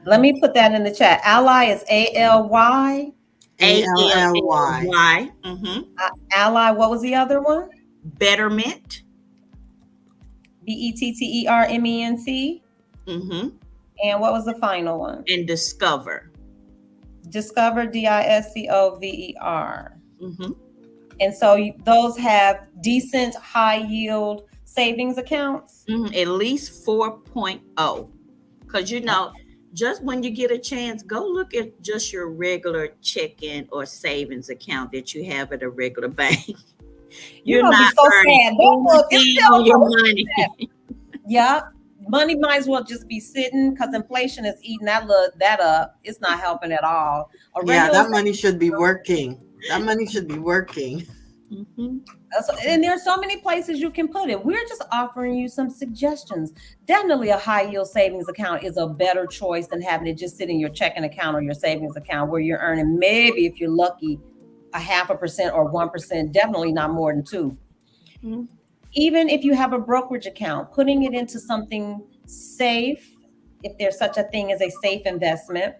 Let me put that in the chat. Ally is ALY. ALLY. Ally, what was the other one? Betterment. BETTERMENT. And what was the final one? And Discover. Discover, DISCOVER. And so those have decent high yield savings accounts? At least 4.0. Because, just when you get a chance, go look at just your regular checking or savings account that you have at a regular bank. You're not so earning anything on your money. Yeah. Money might as well just be sitting because inflation is eating that up. It's not helping at all. That money should be working. That money should be working. And there's so many places you can put it. We're just offering you some suggestions. Definitely a high yield savings account is a better choice than having it just sit in your checking account or your savings account where you're earning maybe, if you're lucky, 0.5% or 1%, definitely not more than 2%. Even if you have a brokerage account, putting it into something safe, if there's such a thing as a safe investment,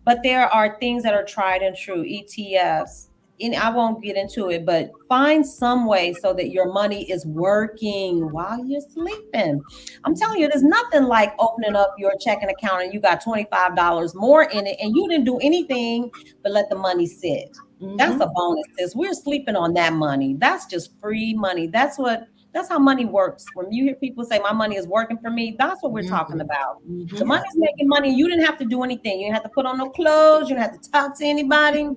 but there are things that are tried and true, ETFs. And I won't get into it, but find some way so that your money is working while you're sleeping. I'm telling you, there's nothing like opening up your checking account and you got $25 more in it and you didn't do anything but let the money sit. That's a bonus, sis. We're sleeping on that money. That's just free money. That's how money works. When you hear people say my money is working for me, that's what we're talking about. The money's making money. You didn't have to do anything. You didn't have to put on no clothes. You didn't have to talk to anybody.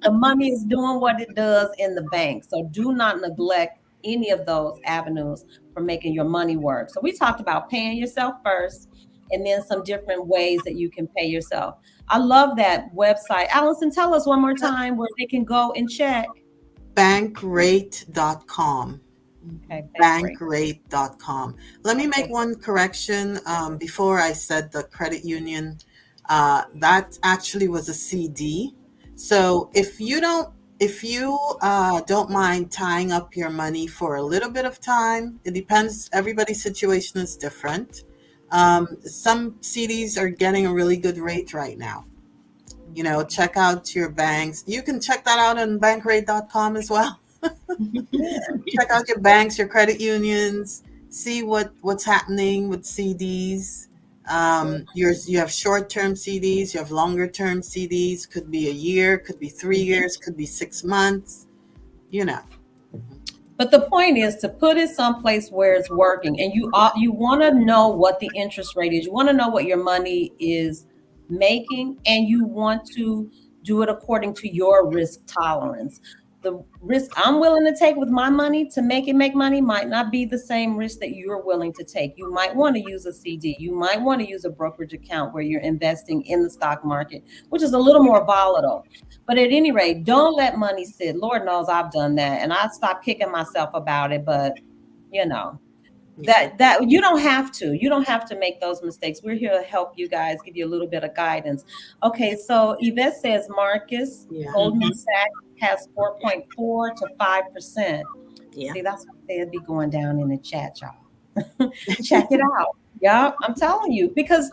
The money is doing what it does in the bank. So do not neglect any of those avenues for making your money work. So we talked about paying yourself first and then some different ways that you can pay yourself. I love that website. Allison, tell us one more time where they can go and check. Bankrate.com. Okay, bankrate.com. Let me make one correction before I said the credit union. That actually was a CD. So if you don't mind tying up your money for a little bit of time, it depends. Everybody's situation is different. Some CDs are getting a really good rate right now. Check out your banks. You can check that out on bankrate.com as well. Check out your banks, your credit unions, see what's happening with CDs. You have short-term CDs, you have longer-term CDs, could be a year, could be 3 years, could be 6 months, But the point is to put it someplace where it's working, and you want to know what the interest rate is. You want to know what your money is making, and you want to do it according to your risk tolerance. The risk I'm willing to take with my money to make money might not be the same risk that you're willing to take. You might want to use a CD. You might want to use a brokerage account where you're investing in the stock market, which is a little more volatile. But at any rate, don't let money sit. Lord knows I've done that, and I stopped kicking myself about it. But that you don't have to make those mistakes. We're here to help you guys, give you a little bit of guidance. Okay, so Yvette says Marcus Goldman Sachs has 4.4 to 5%. See, that's what they'd be going down in the chat, y'all. Check it out. Yeah, I'm telling you, because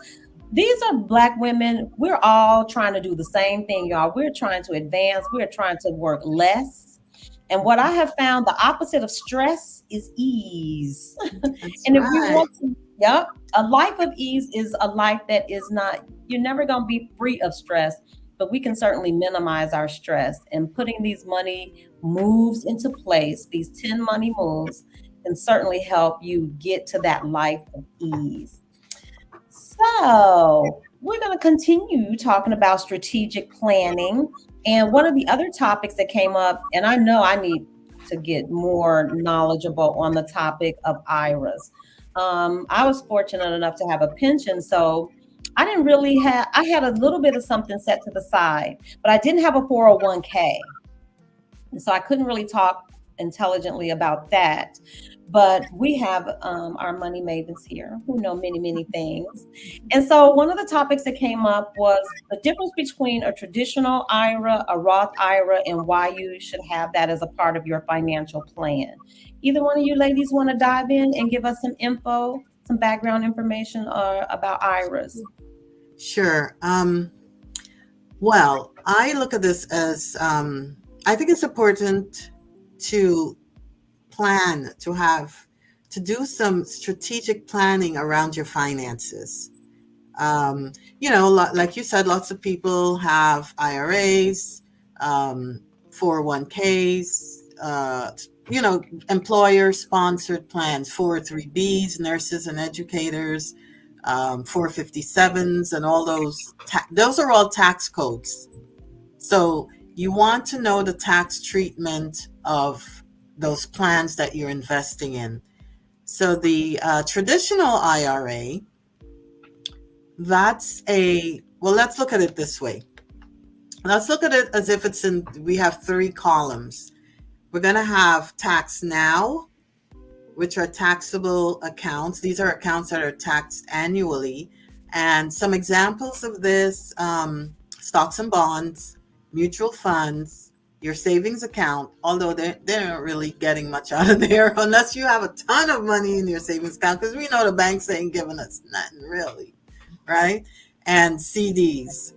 These are Black women. We're all trying to do the same thing, y'all. We're trying to advance. We're trying to work less. And what I have found, the opposite of stress is ease. That's And if we right. want to, yep, a life of ease is a life that is not, you're never going to be free of stress, but we can certainly minimize our stress. And putting these money moves into place, these 10 money moves, can certainly help you get to that life of ease. So, we're going to continue talking about strategic planning. And one of the other topics that came up, and I know I need to get more knowledgeable on the topic of IRAs. I was fortunate enough to have a pension, so I didn't really have, I had a little bit of something set to the side, but I didn't have a 401k. And so I couldn't really talk intelligently about that. But we have our money mavens here who know many, many things. And so one of the topics that came up was the difference between a traditional IRA, a Roth IRA, and why you should have that as a part of your financial plan. Either one of you ladies want to dive in and give us some info, some background information about IRAs? Sure. Well, I look at this as I think it's important to plan, to do some strategic planning around your finances. Like you said, lots of people have IRAs, 401ks, employer-sponsored plans, 403bs, nurses and educators, 457s, and all those. Those are all tax codes. So you want to know the tax treatment of those plans that you're investing in. So the traditional IRA, let's look at it this way. Let's look at it as if we have 3 columns. We're going to have tax now, which are taxable accounts. These are accounts that are taxed annually. And some examples of this, stocks and bonds, mutual funds, your savings account, although they're not really getting much out of there unless you have a ton of money in your savings account, because we know the banks ain't giving us nothing really, right? And CDs.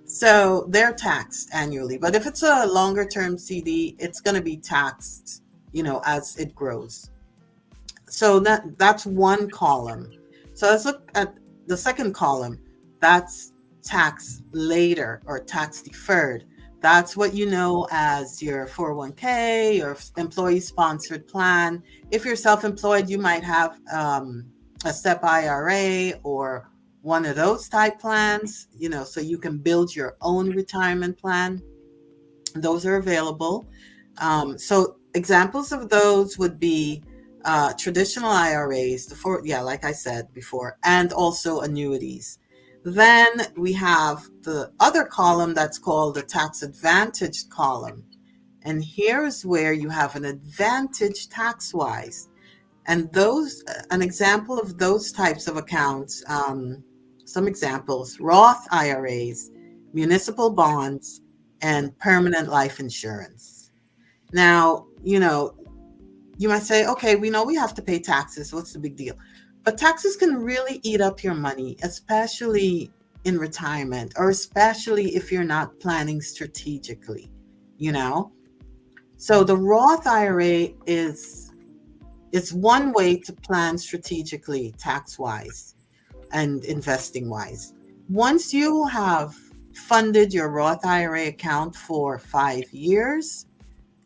So they're taxed annually. But if it's a longer term CD, it's going to be taxed, as it grows. So that's one column. So let's look at the second column. That's tax later or tax deferred. That's what you know as your 401k or employee-sponsored plan. If you're self-employed, you might have a SEP IRA or one of those type plans, so you can build your own retirement plan. Those are available. So examples of those would be traditional IRAs, like I said before, and also annuities. Then we have the other column that's called the tax advantage column. And here's where you have an advantage tax-wise. And an example of those types of accounts, some examples: Roth IRAs, municipal bonds, and permanent life insurance. Now, you might say, okay, we know we have to pay taxes. What's the big deal? But taxes can really eat up your money, especially in retirement, or especially if you're not planning strategically, So the Roth IRA is one way to plan strategically, tax-wise and investing-wise. Once you have funded your Roth IRA account for 5 years,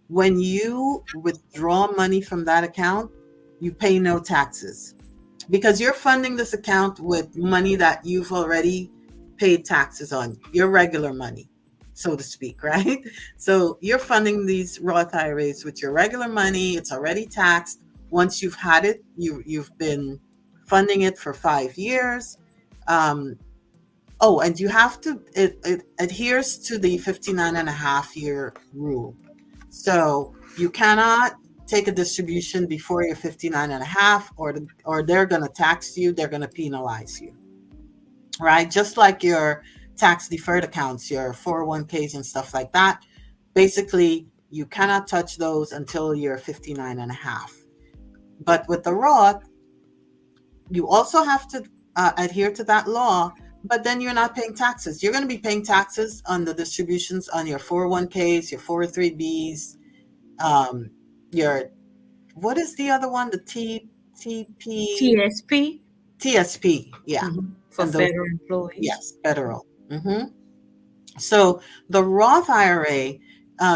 when you withdraw money from that account, you pay no taxes, because you're funding this account with money that you've already paid taxes on, your regular money, so to speak, right? So you're funding these Roth IRAs with your regular money. It's already taxed. Once you've had it, you've been funding it for 5 years. And you have to, it adheres to the 59.5-year rule. So you cannot take a distribution before you're 59.5, or they're going to tax you. They're going to penalize you, right? Just like your tax deferred accounts, your 401ks and stuff like that. Basically, you cannot touch those until you're 59.5. But with the Roth, you also have to adhere to that law, but then you're not paying taxes. You're going to be paying taxes on the distributions on your 401ks, your 403bs, um, your, what is the other one? The TP, TSP. TSP. Yeah. For And those, federal employees. yes, federal. So the Roth IRA,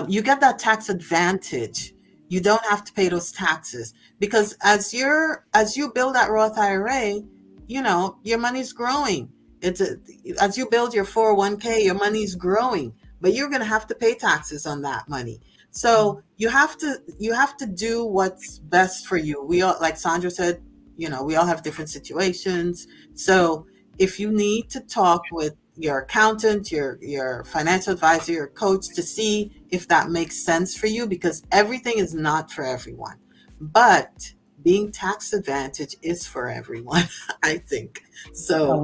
you get that tax advantage. You don't have to pay those taxes because as you build that Roth IRA, your money's growing. As you build your 401k, your money's growing, but you're going to have to pay taxes on that money. So you have to do what's best for you. We all, like Sandra said, we all have different situations. So if you need to talk with your accountant, your financial advisor, your coach to see if that makes sense for you, because everything is not for everyone. But being tax advantage is for everyone, I think. So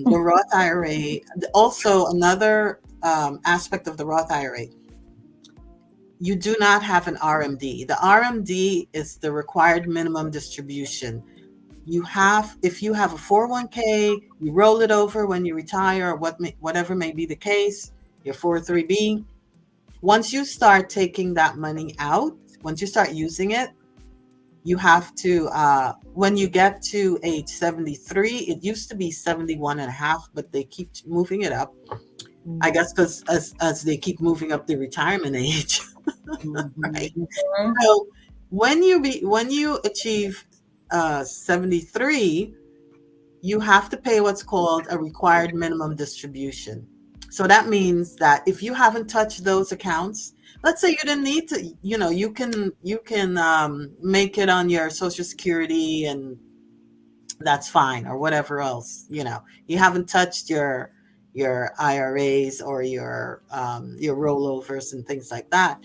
the Roth IRA, also another aspect of the Roth IRA, you do not have an RMD. The RMD is the required minimum distribution. If you have a 401k, you roll it over when you retire, or whatever may be the case, your 403b. Once you start taking that money out, once you start using it, you have to, when you get to age 73, it used to be 71 and a half, but they keep moving it up. I guess because as they keep moving up the retirement age, right? So when you achieve 73, you have to pay what's called a required minimum distribution. So that means that if you haven't touched those accounts, let's say you didn't need to, you can make it on your Social Security and that's fine, or whatever else, you haven't touched your IRAs or your rollovers and things like that.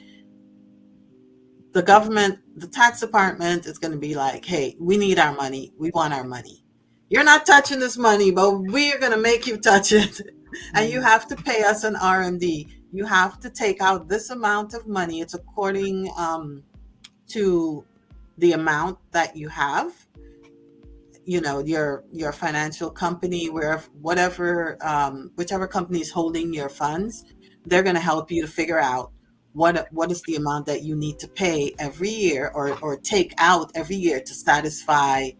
The government, the tax department is going to be like, hey, we need our money. We want our money. You're not touching this money, but we are going to make you touch it. And you have to pay us an RMD. You have to take out this amount of money. It's according to the amount that you have. Your financial company, whichever company is holding your funds, they're going to help you to figure out what is the amount that you need to pay every year or take out every year to satisfy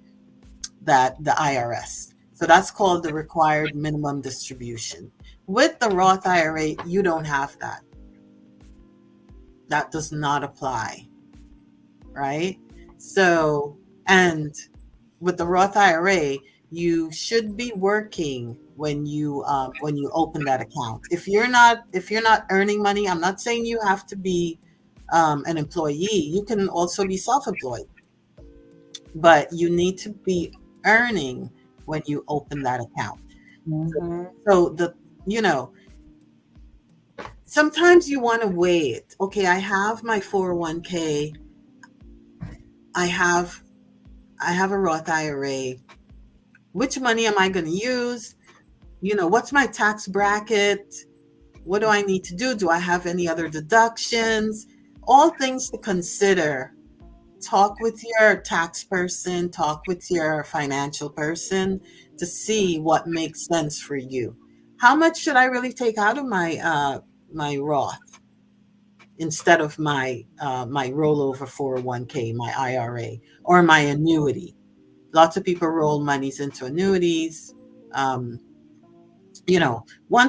the IRS. So that's called the required minimum distribution. With the Roth IRA, you don't have that. That does not apply, right? So, and with the Roth IRA, you should be working when you open that account. If you're not earning money, I'm not saying you have to be an employee. You can also be self-employed, but you need to be earning when you open that account. So sometimes you want to weigh it. Okay, I have my 401k. I have a Roth IRA. Which money am I going to use? What's my tax bracket? What do I need to do? Do I have any other deductions? All things to consider. Talk with your tax person, talk with your financial person to see what makes sense for you. How much should I really take out of my Roth instead of my rollover 401k, my IRA, or my annuity? Lots of people roll monies into annuities. One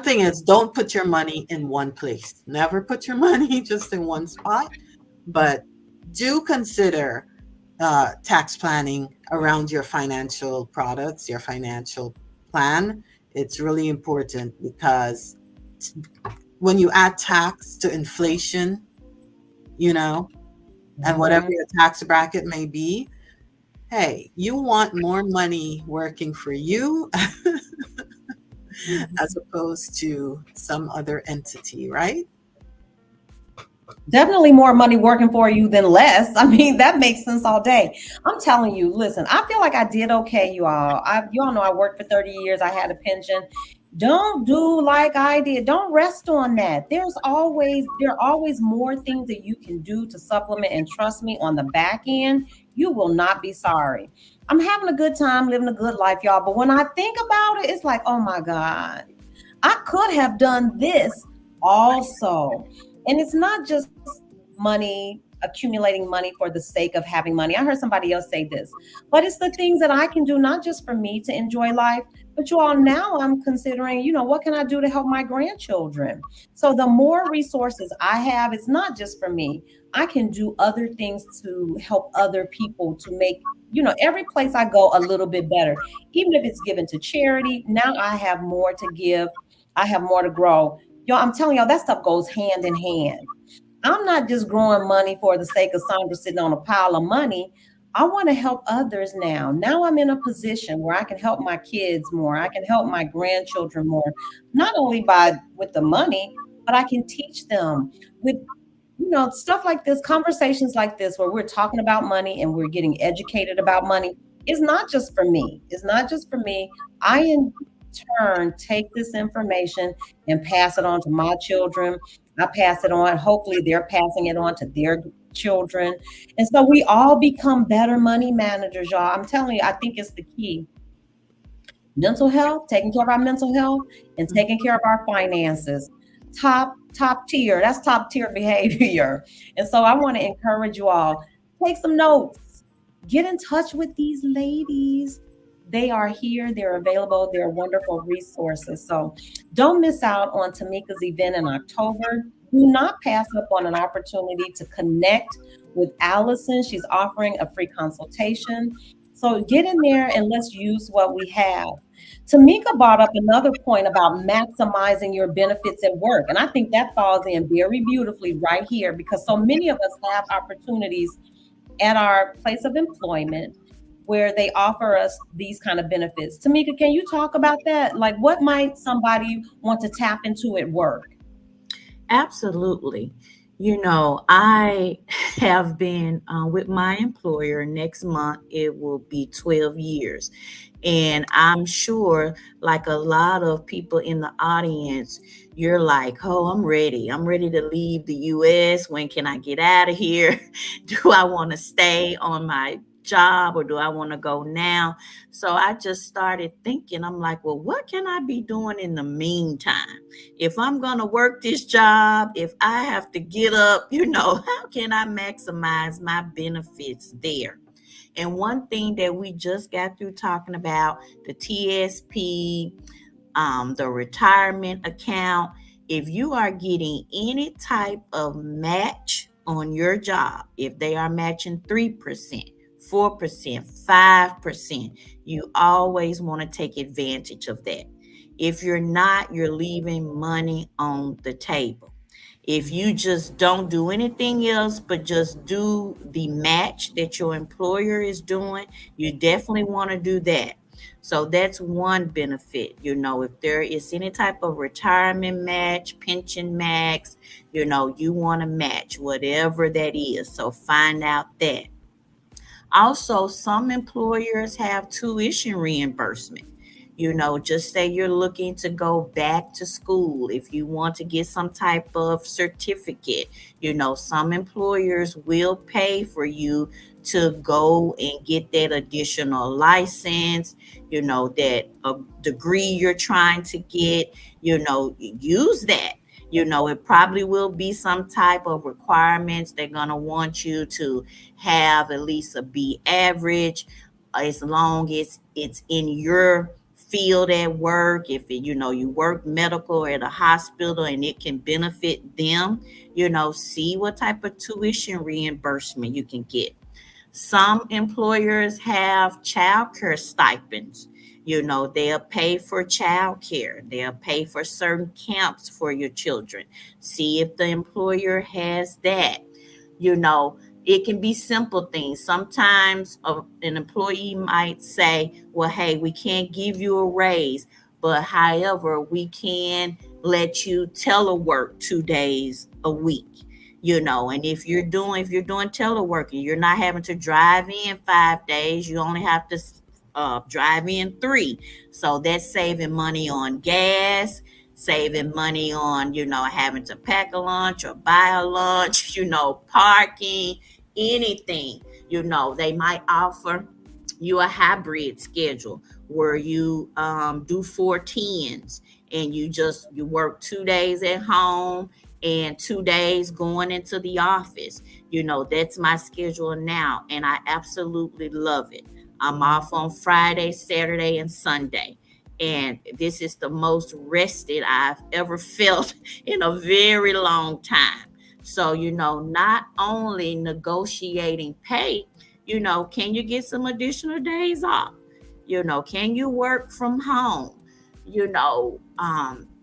thing is, don't put your money in one place. Never put your money just in one spot, but do consider tax planning around your financial products, your financial plan. It's really important because when you add tax to inflation, and whatever your tax bracket may be, hey, you want more money working for you as opposed to some other entity, right? Definitely more money working for you than less. I mean, that makes sense all day. I'm telling you, listen, I feel like I did okay, you all. You all know I worked for 30 years. I had a pension. Don't do like I did. Don't rest on that. There are always more things that you can do to supplement. And trust me, on the back end, you will not be sorry. I'm having a good time, living a good life, y'all. But when I think about it, it's like, oh my God, I could have done this also. And it's not just money, accumulating money for the sake of having money. I heard somebody else say this, but it's the things that I can do, not just for me to enjoy life, but you all, now I'm considering, what can I do to help my grandchildren? So the more resources I have, it's not just for me. I can do other things to help other people to make, every place I go a little bit better. Even if it's given to charity, now I have more to give. I have more to grow. Y'all, I'm telling y'all, that stuff goes hand in hand. I'm not just growing money for the sake of Sandra sitting on a pile of money. I want to help others now. Now I'm in a position where I can help my kids more. I can help my grandchildren more, not only by with the money, but I can teach them with stuff like this, conversations like this, where we're talking about money and we're getting educated about money. It's not just for me. It's not just for me. I in turn take this information and pass it on to my children. I pass it on. Hopefully, they're passing it on to their children. And so we all become better money managers, y'all. I'm telling you, I think it's the key. Mental health, taking care of our mental health and taking care of our finances. Top tier. That's top tier behavior. And so I want to encourage you all, take some notes. Get in touch with these ladies. They are here. They're available. They're wonderful resources. So don't miss out on Tamika's event in October. Do not pass up on an opportunity to connect with Allison. She's offering a free consultation. So get in there and let's use what we have. Tamika brought up another point about maximizing your benefits at work. And I think that falls in very beautifully right here, because so many of us have opportunities at our place of employment where they offer us these kind of benefits. Tamika, can you talk about that? Like, what might somebody want to tap into at work? Absolutely. I have been with my employer. Next month, it will be 12 years. And I'm sure, like a lot of people in the audience, you're like, oh, I'm ready. I'm ready to leave the US. When can I get out of here? Do I want to stay on my job or do I want to go now? So I just started thinking, I'm like, well, what can I be doing in the meantime? If I'm going to work this job, if I have to get up, how can I maximize my benefits there? And one thing that we just got through talking about, the TSP, the retirement account, if you are getting any type of match on your job, if they are matching 3%, 4%, 5%, you always want to take advantage of that. If you're not, you're leaving money on the table. If you just don't do anything else but just do the match that your employer is doing, you definitely want to do that. So that's one benefit. If there is any type of retirement match, pension max, you want to match whatever that is. So find out that. Also, some employers have tuition reimbursement. Just say you're looking to go back to school. If you want to get some type of certificate, some employers will pay for you to go and get that additional license, that a degree you're trying to get, use that. It probably will be some type of requirements. They're going to want you to have at least a B average, as long as it's in your field at work. If you work medical or at a hospital and it can benefit them, see what type of tuition reimbursement you can get. Some employers have child care stipends. They'll pay for child care. They'll pay for certain camps for your children. See if the employer has that. It can be simple things. Sometimes an employee might say, well, hey, we can't give you a raise, but however, we can let you telework 2 days a week. And if you're doing telework and you're not having to drive in 5 days, you only have to drive in 3. So that's saving money on gas, saving money on, having to pack a lunch or buy a lunch, parking, anything. They might offer you a hybrid schedule where you do 4 10s, and you work 2 days at home and 2 days going into the office. That's my schedule now, and I absolutely love it. I'm off on Friday, Saturday, and Sunday, and this is the most rested I've ever felt in a very long time. So, not only negotiating pay, can you get some additional days off? Can you work from home?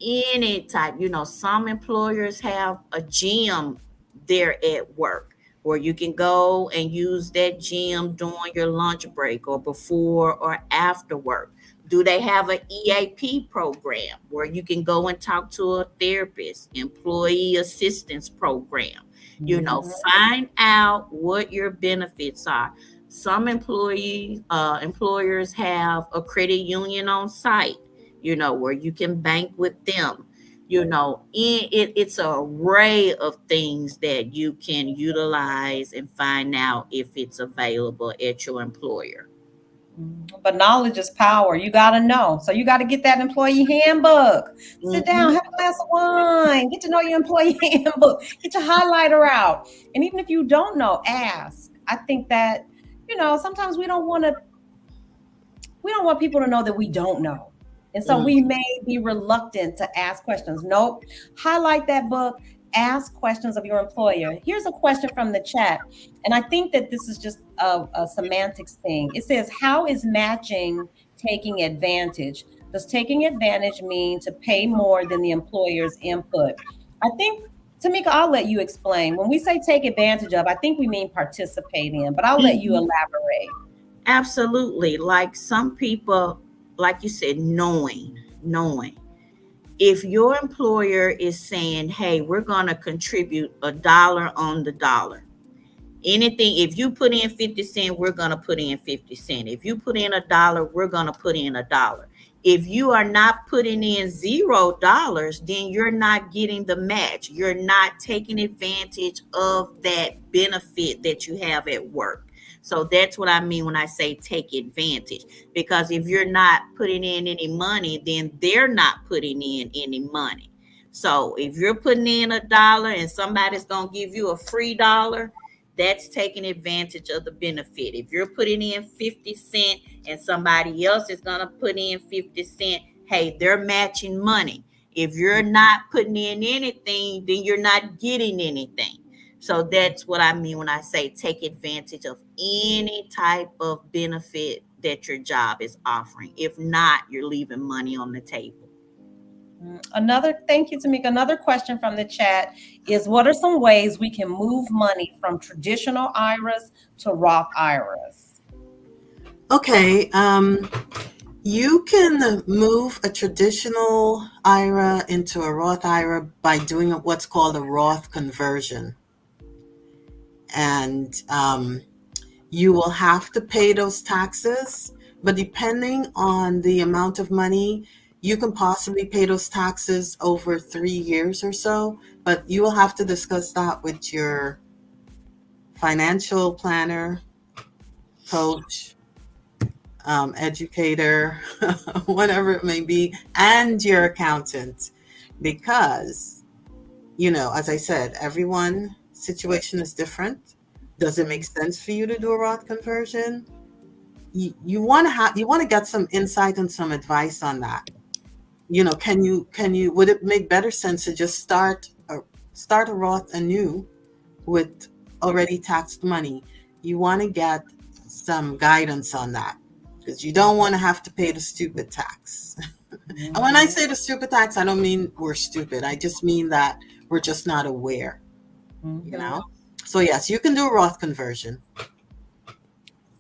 Any type, some employers have a gym there at work where you can go and use that gym during your lunch break or before or after work. Do they have an EAP program where you can go and talk to a therapist, employee assistance program? Find out what your benefits are. Some employers have a credit union on site, where you can bank with them. It's an array of things that you can utilize and find out if it's available at your employer. But knowledge is power. You got to know. So you got to get that employee handbook. Sit down, have a glass of wine, get to know your employee handbook, get your highlighter out. And even if you don't know, ask. I think that, sometimes we don't want people to know that we don't know. And so we may be reluctant to ask questions. Nope. Highlight that book. Ask questions of your employer. Here's a question from the chat. And I think that this is just a semantics thing. It says, how is matching taking advantage? Does taking advantage mean to pay more than the employer's input? I think, Tamika, I'll let you explain. When we say take advantage of, I think we mean participate in, but I'll let you elaborate. Absolutely. Like some people, like you said, knowing. If your employer is saying, hey, we're going to contribute $1 on the dollar. Anything, if you put in 50 cents, we're going to put in 50 cents. If you put in $1, we're going to put in $1. If you are not putting in $0, then you're not getting the match. You're not taking advantage of that benefit that you have at work. So that's what I mean when I say take advantage, because if you're not putting in any money, then they're not putting in any money. So if you're putting in $1 and somebody's going to give you a free dollar, that's taking advantage of the benefit. If you're putting in 50 cents and somebody else is going to put in 50 cents, hey, they're matching money. If you're not putting in anything, then you're not getting anything. So that's what I mean when I say take advantage of any type of benefit that your job is offering. If not, you're leaving money on the table. Thank you, Tamika. Another question from the chat is, what are some ways we can move money from traditional IRAs to Roth IRAs? Okay. You can move a traditional IRA into a Roth IRA by doing what's called a Roth conversion. And you will have to pay those taxes, but depending on the amount of money, you can possibly pay those taxes over 3 years or so, but you will have to discuss that with your financial planner, coach, educator, whatever it may be, and your accountant, because, as I said, everyone's situation is different. Does it make sense for you to do a Roth conversion? You want to get some insight and some advice on that. Would it make better sense to just start a Roth anew with already taxed money? You want to get some guidance on that, because you don't want to have to pay the stupid tax. And when I say the stupid tax, I don't mean we're stupid. I just mean that we're just not aware, So yes, you can do a Roth conversion.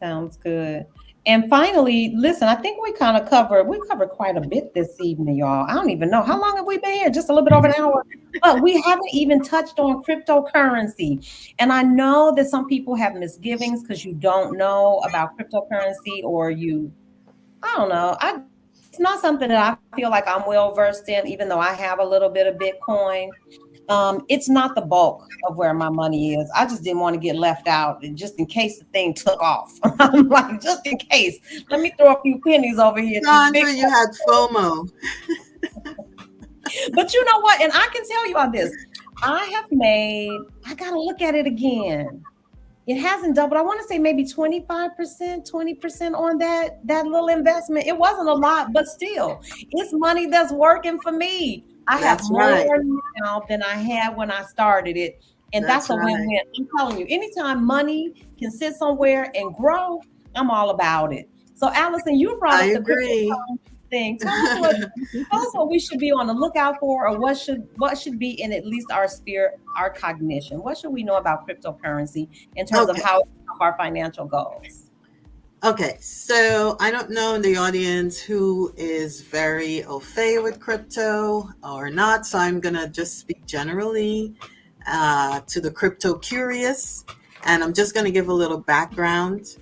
Sounds good. And finally, listen, I think we covered quite a bit this evening, y'all. I don't even know. How long have we been here? Just a little bit over an hour. But we haven't even touched on cryptocurrency. And I know that some people have misgivings because you don't know about cryptocurrency, or I don't know. It's not something that I feel like I'm well versed in, even though I have a little bit of Bitcoin. It's not the bulk of where my money is. I just didn't want to get left out, and just in case the thing took off. I'm like, just in case, let me throw a few pennies over here at these big. Sandra, you had FOMO. But you know what? And I can tell you on this. I got to look at it again. It hasn't doubled. I want to say maybe 25%, 20% on that little investment. It wasn't a lot, but still, it's money that's working for me. I have more now than I had when I started it. And that's a win-win. I'm telling you, anytime money can sit somewhere and grow, I'm all about it. So, Allison, you brought up the cryptocurrency thing. Tell us what we should be on the lookout for, or what should be in at least our sphere, our cognition. What should we know about cryptocurrency in terms of how it help our financial goals? Okay, so I don't know in the audience who is very au fait with crypto or not, so I'm going to just speak generally to the crypto curious, and I'm just going to give a little background.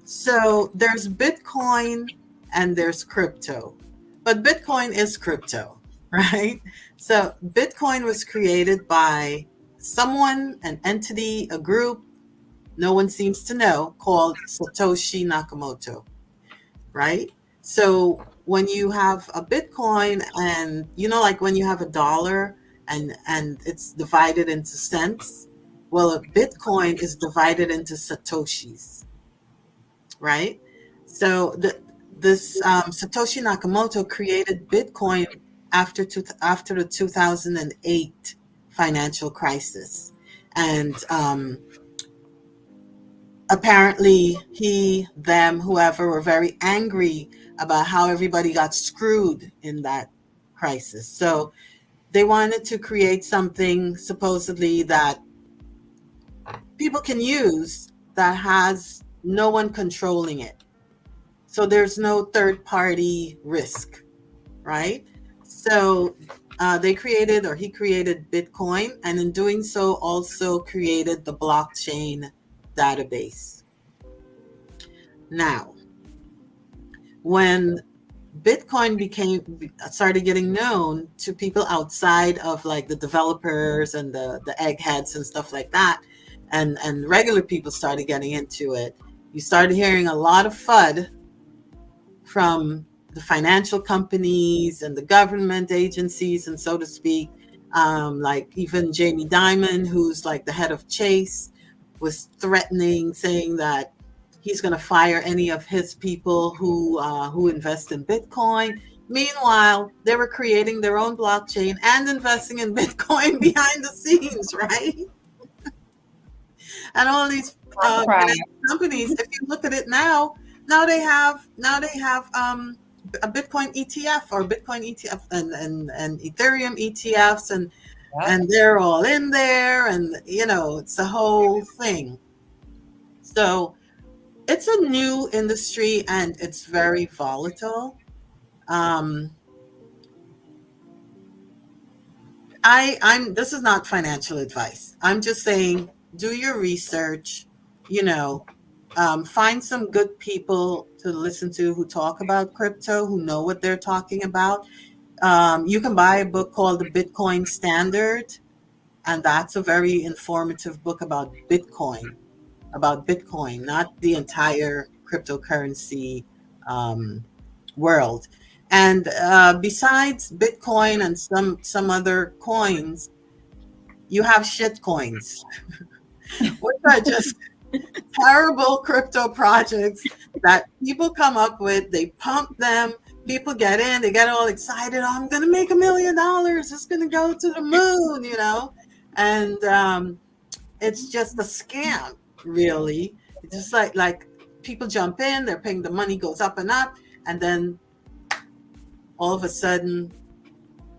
So there's Bitcoin and there's crypto, but Bitcoin is crypto, right? So Bitcoin was created by someone, an entity, a group, no one seems to know, called Satoshi Nakamoto, right? So when you have a Bitcoin, and like when you have $1 and it's divided into cents, well, a Bitcoin is divided into Satoshis, right? So this Satoshi Nakamoto created Bitcoin after the 2008 financial crisis, and apparently he, them, whoever were very angry about how everybody got screwed in that crisis. So they wanted to create something supposedly that people can use that has no one controlling it. So there's no third party risk, right? So he created Bitcoin, and in doing so also created the blockchain database. Now, when Bitcoin started getting known to people outside of like the developers and the eggheads and stuff like that, and regular people started getting into it, you started hearing a lot of FUD from the financial companies and the government agencies, and so to speak. Like even Jamie Dimon, who's like the head of Chase, was threatening, saying that he's going to fire any of his people who invest in Bitcoin. Meanwhile, they were creating their own blockchain and investing in Bitcoin behind the scenes, right? And all these companies, if you look at it now they have a Bitcoin ETF or Bitcoin ETF and Ethereum ETFs, and they're all in there, and it's a whole thing. So it's a new industry and it's very volatile. This is not financial advice. I'm just saying, do your research, find some good people to listen to who talk about crypto, who know what they're talking about. You can buy a book called The Bitcoin Standard, and that's a very informative book about Bitcoin, not the entire cryptocurrency world. And besides Bitcoin and some other coins, you have shit coins, which are just terrible crypto projects that people come up with. They pump them, people get in, they get all excited. I'm going to make $1 million. It's going to go to the moon, and it's just a scam, really. It's just like people jump in, they're paying, the money goes up and up, and then all of a sudden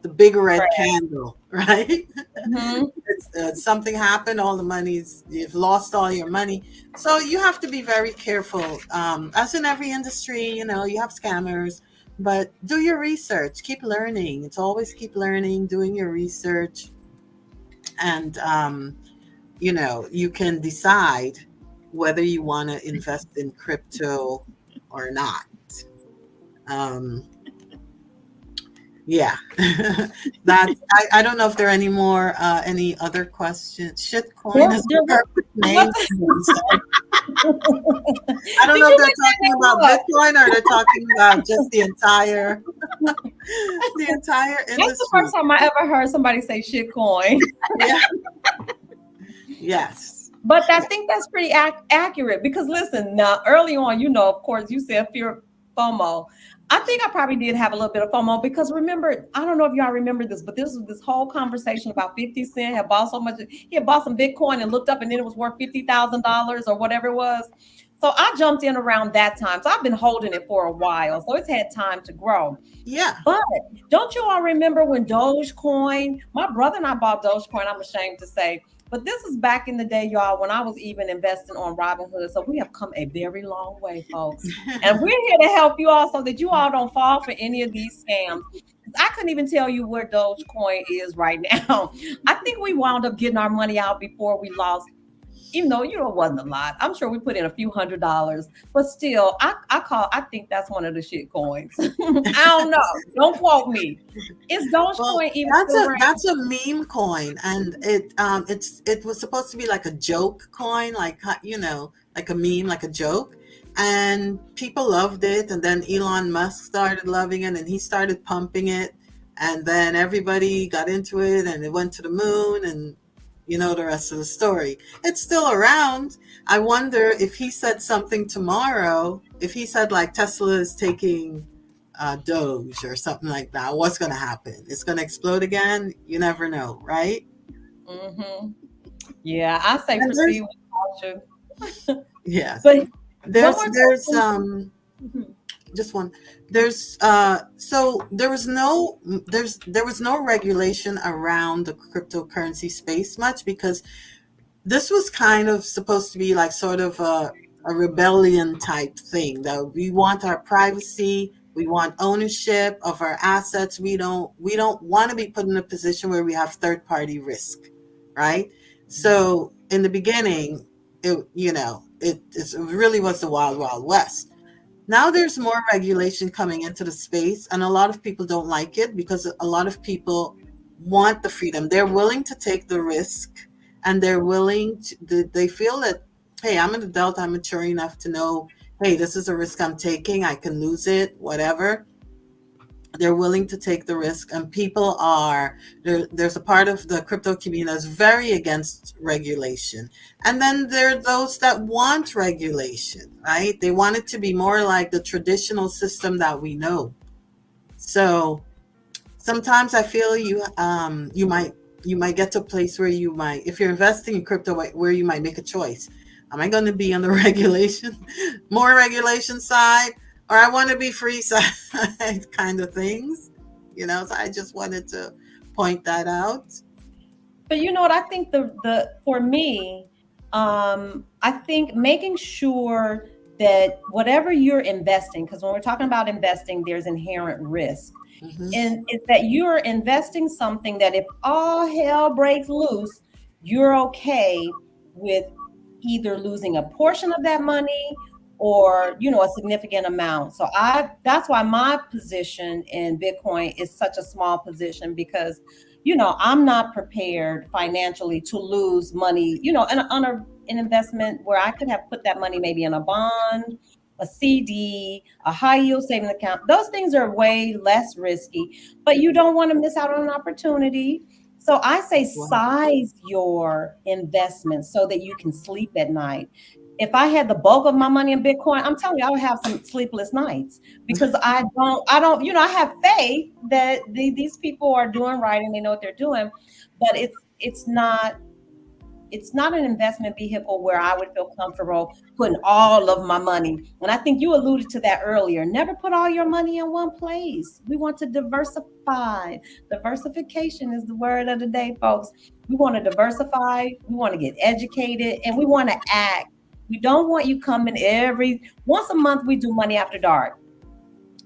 the big red candle, right? Mm-hmm. Something happened, all the money's, you've lost all your money. So you have to be very careful. As in every industry, you have scammers, but do your research, keep learning. It's always keep learning, doing your research. And, you can decide whether you want to invest in crypto or not. Yeah. I don't know if there are any more, any other questions. Shitcoin is the perfect name. I don't Did know if you they're make that talking name about up? Bitcoin or they're talking about just the entire That's the industry. first time I ever heard somebody say shitcoin. Yeah. Yes. But I think that's pretty accurate because listen, now early on, you know, of course, you said fear of FOMO. I think I probably did have a little bit of FOMO because remember, I don't know if y'all remember this, but this was this whole conversation about 50 Cent had bought so much, he had bought some Bitcoin and looked up and then it was worth $50,000 or whatever it was. So I jumped in around that time. So I've been holding it for a while. So it's had time to grow. Yeah. But don't you all remember when Dogecoin, my brother and I bought Dogecoin, I'm ashamed to say, but this is back in the day, y'all, when I was even investing on Robinhood. So we have come a very long way, folks. And we're here to help you all so that you all don't fall for any of these scams. I couldn't even tell you where Dogecoin is right now. I think we wound up getting our money out before we lost, even though, you know, it wasn't a lot. I'm sure we put in a few $100s, but still, I think that's one of the shit coins. I don't know. Don't quote me. Is Dogecoin even still right? That's a meme coin, and it was supposed to be like a joke coin, like, you know, like a meme, like a joke, and people loved it, and then Elon Musk started loving it, and he started pumping it, and then everybody got into it, and it went to the moon, and you know the rest of the story. It's still around. I wonder if he said something tomorrow, if he said like Tesla is taking Doge or something like that, what's going to happen? It's going to explode again? You never know, right? Mm-hmm. Yeah, I say proceed with caution. Yes. But there's mm-hmm. just one. There's so there was no regulation around the cryptocurrency space much because this was kind of supposed to be like sort of a rebellion type thing, that we want our privacy, we want ownership of our assets. We don't want to be put in a position where we have third party risk, right? So in the beginning, it really was the wild west. Now there's more regulation coming into the space, and a lot of people don't like it because a lot of people want the freedom. They're willing to take the risk, and they're willing to, they feel that, hey, I'm an adult, I'm mature enough to know, hey, this is a risk I'm taking, I can lose it, whatever. They're willing to take the risk, and people are there's a part of the crypto community that's very against regulation, and then there are those that want regulation, right? They want it to be more like the traditional system that we know. So sometimes I feel you might get to a place where you might, if you're investing in crypto, where you might make a choice. Am I going to be on the more regulation side, or I want to be free side kind of things, you know? So I just wanted to point that out. But you know what? I think for me, I think making sure that whatever you're investing, because when we're talking about investing, there's inherent risk. Mm-hmm. And it's that you're investing something that if all hell breaks loose, you're okay with either losing a portion of that money or, you know, a significant amount. So that's why my position in Bitcoin is such a small position, because, you know, I'm not prepared financially to lose money, you know, on an investment where I could have put that money maybe in a bond, a CD, a high yield savings account. Those things are way less risky, but you don't want to miss out on an opportunity. So I say size your investments so that you can sleep at night. If I had the bulk of my money in Bitcoin, I'm telling you, I would have some sleepless nights, because I don't, you know, I have faith that these people are doing right and they know what they're doing, but it's not an investment vehicle where I would feel comfortable putting all of my money. And I think you alluded to that earlier. Never put all your money in one place. We want to diversify. Diversification is the word of the day, folks. We want to diversify. We want to get educated, and we want to act. We don't want you coming once a month. We do Money After Dark.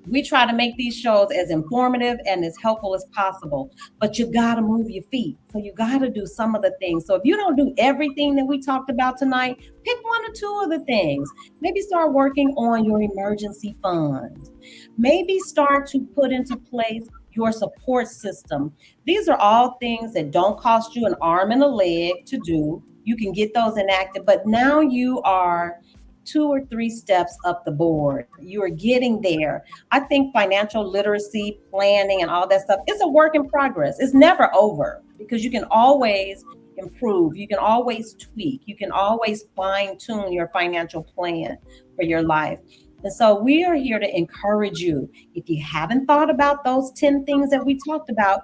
We try to make these shows as informative and as helpful as possible, but you got to move your feet. So you got to do some of the things. So if you don't do everything that we talked about tonight, pick one or two of the things. Maybe start working on your emergency fund. Maybe start to put into place your support system. These are all things that don't cost you an arm and a leg to do. You can get those enacted, but now you are 2 or 3 steps up the board. You are getting there. I think financial literacy, planning, and all that stuff is a work in progress. It's never over because you can always improve. You can always tweak. You can always fine tune your financial plan for your life. And so we are here to encourage you. If you haven't thought about those 10 things that we talked about,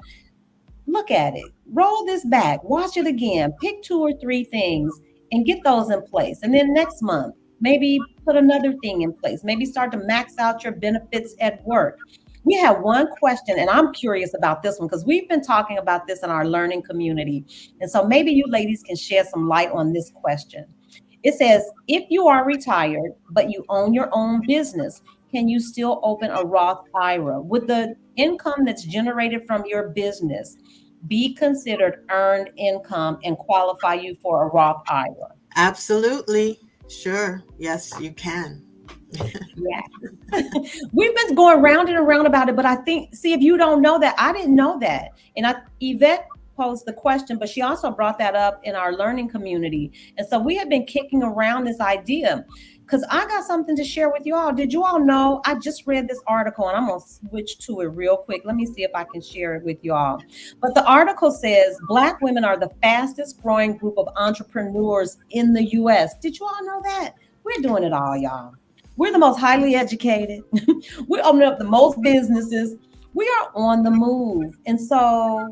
look at it, roll this back, watch it again, pick 2 or 3 things and get those in place. And then next month, maybe put another thing in place, maybe start to max out your benefits at work. We have one question, and I'm curious about this one because we've been talking about this in our learning community. And so maybe you ladies can shed some light on this question. It says, if you are retired, but you own your own business, can you still open a Roth IRA? Would the income that's generated from your business be considered earned income and qualify you for a Roth IRA? Absolutely. Sure. Yes, you can. Yeah. We've been going round and around about it, but I think, see, if you don't know that, I didn't know that. And Yvette posed the question, but she also brought that up in our learning community. And so we have been kicking around this idea because I got something to share with you all. Did you all know? I just read this article and I'm going to switch to it real quick. Let me see if I can share it with you all. But the article says Black women are the fastest growing group of entrepreneurs in the U.S. Did you all know that? We're doing it all, y'all. We're the most highly educated. We're opening up the most businesses. We are on the move. And so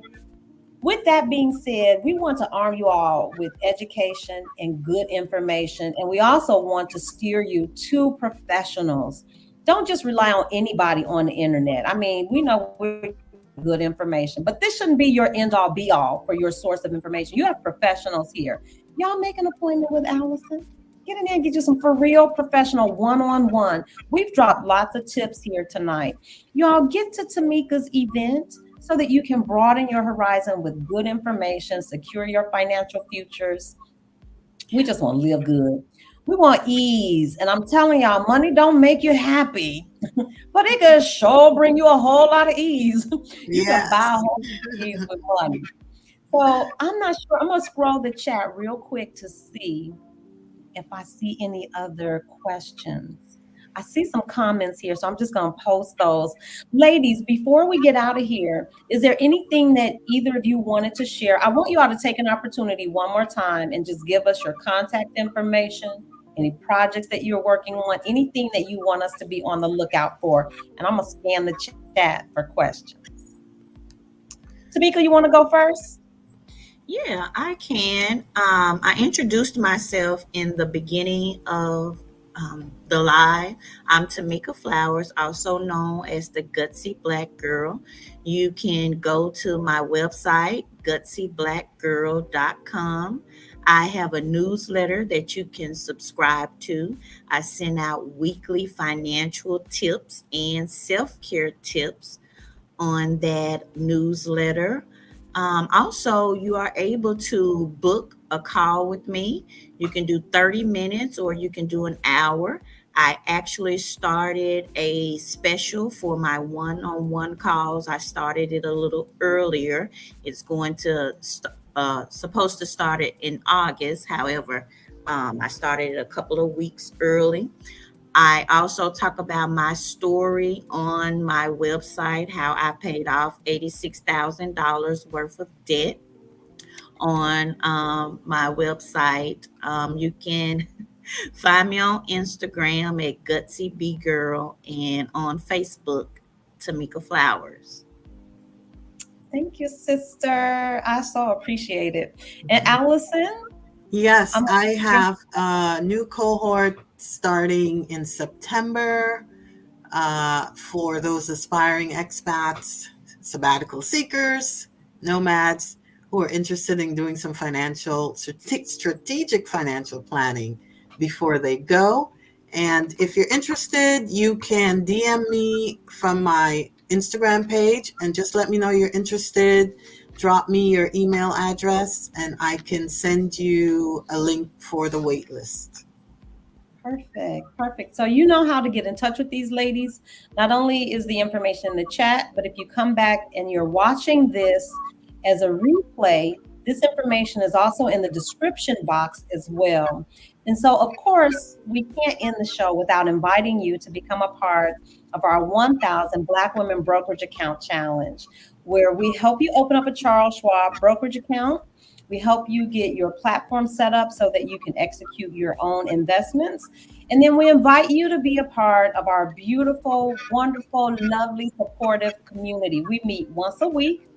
with that being said, we want to arm you all with education and good information. And we also want to steer you to professionals. Don't just rely on anybody on the internet. I mean, we know we're good information, but this shouldn't be your end all be all for your source of information. You have professionals here. Y'all make an appointment with Allison. Get in there and get you some for real professional one-on-one. We've dropped lots of tips here tonight. Y'all get to Tamika's event so that you can broaden your horizon with good information, secure your financial futures. We just want to live good. We want ease. And I'm telling y'all, money don't make you happy, but it can sure bring you a whole lot of ease. You can buy a whole lot of ease with money. So I'm not sure. I'm going to scroll the chat real quick to see if I see any other questions. I see some comments here, so I'm just going to post those. Ladies, before we get out of here, is there anything that either of you wanted to share? I want you all to take an opportunity one more time and just give us your contact information, any projects that you're working on, anything that you want us to be on the lookout for. And I'm going to scan the chat for questions. Tamika, you want to go first? Yeah, I can. I introduced myself in the beginning of the live. I'm Tamika Flowers, also known as the Gutsy Black Girl. You can go to my website, gutsyblackgirl.com. I have a newsletter that you can subscribe to. I send out weekly financial tips and self-care tips on that newsletter. Also, you are able to book a call with me. You can do 30 minutes or you can do an hour. I actually started a special for my one-on-one calls. I started it a little earlier. It's going to supposed to start it in August. However, I started it a couple of weeks early. I also talk about my story on my website, how I paid off $86,000 worth of debt on my website. You can find me on Instagram at Gutsy B Girl and on Facebook, Tamika Flowers. Thank you, sister. I so appreciate it. And Allison? Yes, I have a new cohort starting in September for those aspiring expats, sabbatical seekers, nomads who are interested in doing some strategic financial planning before they go. And if you're interested, you can DM me from my Instagram page and just let me know you're interested. Drop me your email address and I can send you a link for the wait list. Perfect. So you know how to get in touch with these ladies. Not only is the information in the chat, but if you come back and you're watching this as a replay, this information is also in the description box as well. And so, of course, we can't end the show without inviting you to become a part of our 1,000 Black Women Brokerage Account Challenge, where we help you open up a Charles Schwab brokerage account. We help you get your platform set up so that you can execute your own investments. And then we invite you to be a part of our beautiful, wonderful, lovely, supportive community. We meet once a week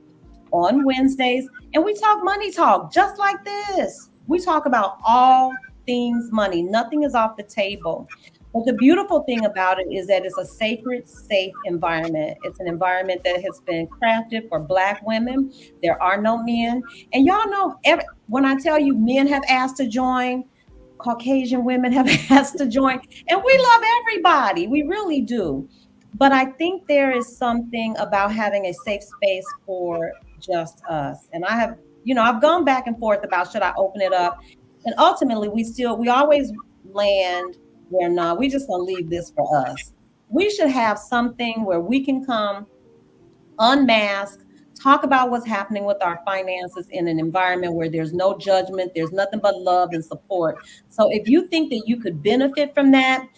on Wednesdays and we talk money talk just like this. We talk about all things money. Nothing is off the table. But the beautiful thing about it is that it's a sacred, safe environment. It's an environment that has been crafted for Black women. There are no men. And y'all know, when I tell you men have asked to join, Caucasian women have asked to join, and we love everybody. We really do. But I think there is something about having a safe space for just us. And I have, I've gone back and forth about should I open it up? And ultimately, we always land where not. We just gonna leave this for us. We should have something where we can come unmask, talk about what's happening with our finances in an environment where there's no judgment, there's nothing but love and support. So if you think that you could benefit from that,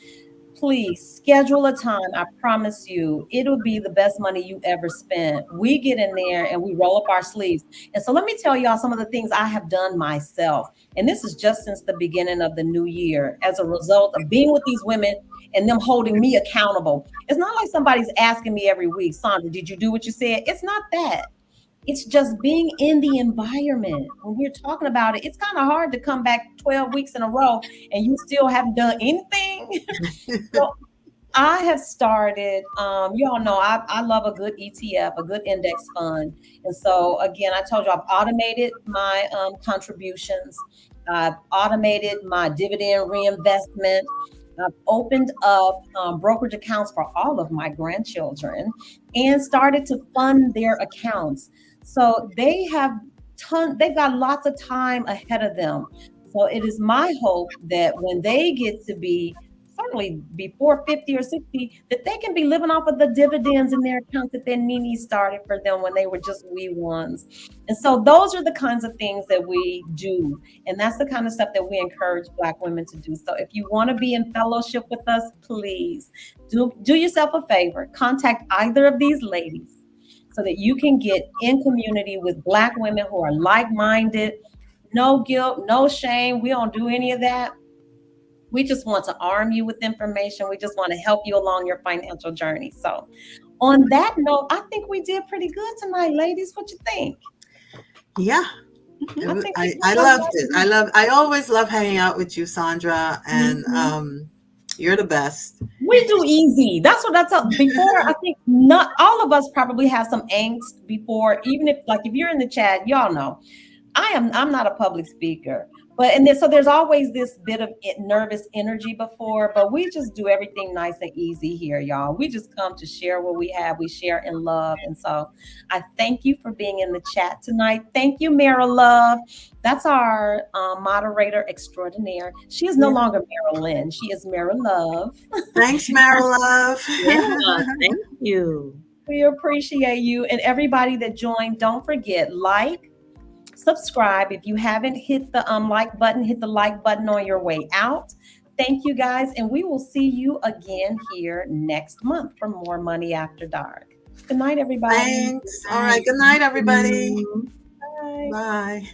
please schedule a time. I promise you, it'll be the best money you ever spent. We get in there and we roll up our sleeves. And so let me tell y'all some of the things I have done myself. And this is just since the beginning of the new year as a result of being with these women and them holding me accountable. It's not like somebody's asking me every week, Sandra, did you do what you said? It's not that. It's just being in the environment. When we're talking about it, it's kind of hard to come back 12 weeks in a row and you still haven't done anything. So I have started, you all know I love a good ETF, a good index fund. And so again, I told you I've automated my contributions. I've automated my dividend reinvestment. I've opened up brokerage accounts for all of my grandchildren and started to fund their accounts. So they've got lots of time ahead of them. So it is my hope that when they get to be certainly before 50 or 60, that they can be living off of the dividends in their account that their Nini started for them when they were just wee ones. And so those are the kinds of things that we do. And that's the kind of stuff that we encourage Black women to do. So if you want to be in fellowship with us, please do yourself a favor. Contact either of these ladies so that you can get in community with Black women who are like-minded. No guilt, no shame. We don't do any of that. We just want to arm you with information. We just want to help you along your financial journey. So on that note, I think we did pretty good tonight, ladies. What you think? Yeah. I loved it. I always love hanging out with you, Sandra, and you're the best. We do easy. That's what I tell before. I think not all of us probably have some angst before, even if you're in the chat, y'all know I'm not a public speaker. So there's always this bit of nervous energy before, but we just do everything nice and easy here, y'all. We just come to share what we have. We share in love. And so I thank you for being in the chat tonight. Thank you, Mara Love. That's our moderator extraordinaire. She is no longer Mara Lynn. She is Mara Love. Thanks, Mara Love. Yeah, thank you. We appreciate you. And everybody that joined, don't forget, subscribe. If you haven't hit the like button, hit the like button on your way out. Thank you guys. And we will see you again here next month for more Money After Dark. Good night, everybody. Thanks. All right. Good night, everybody. Bye. Bye.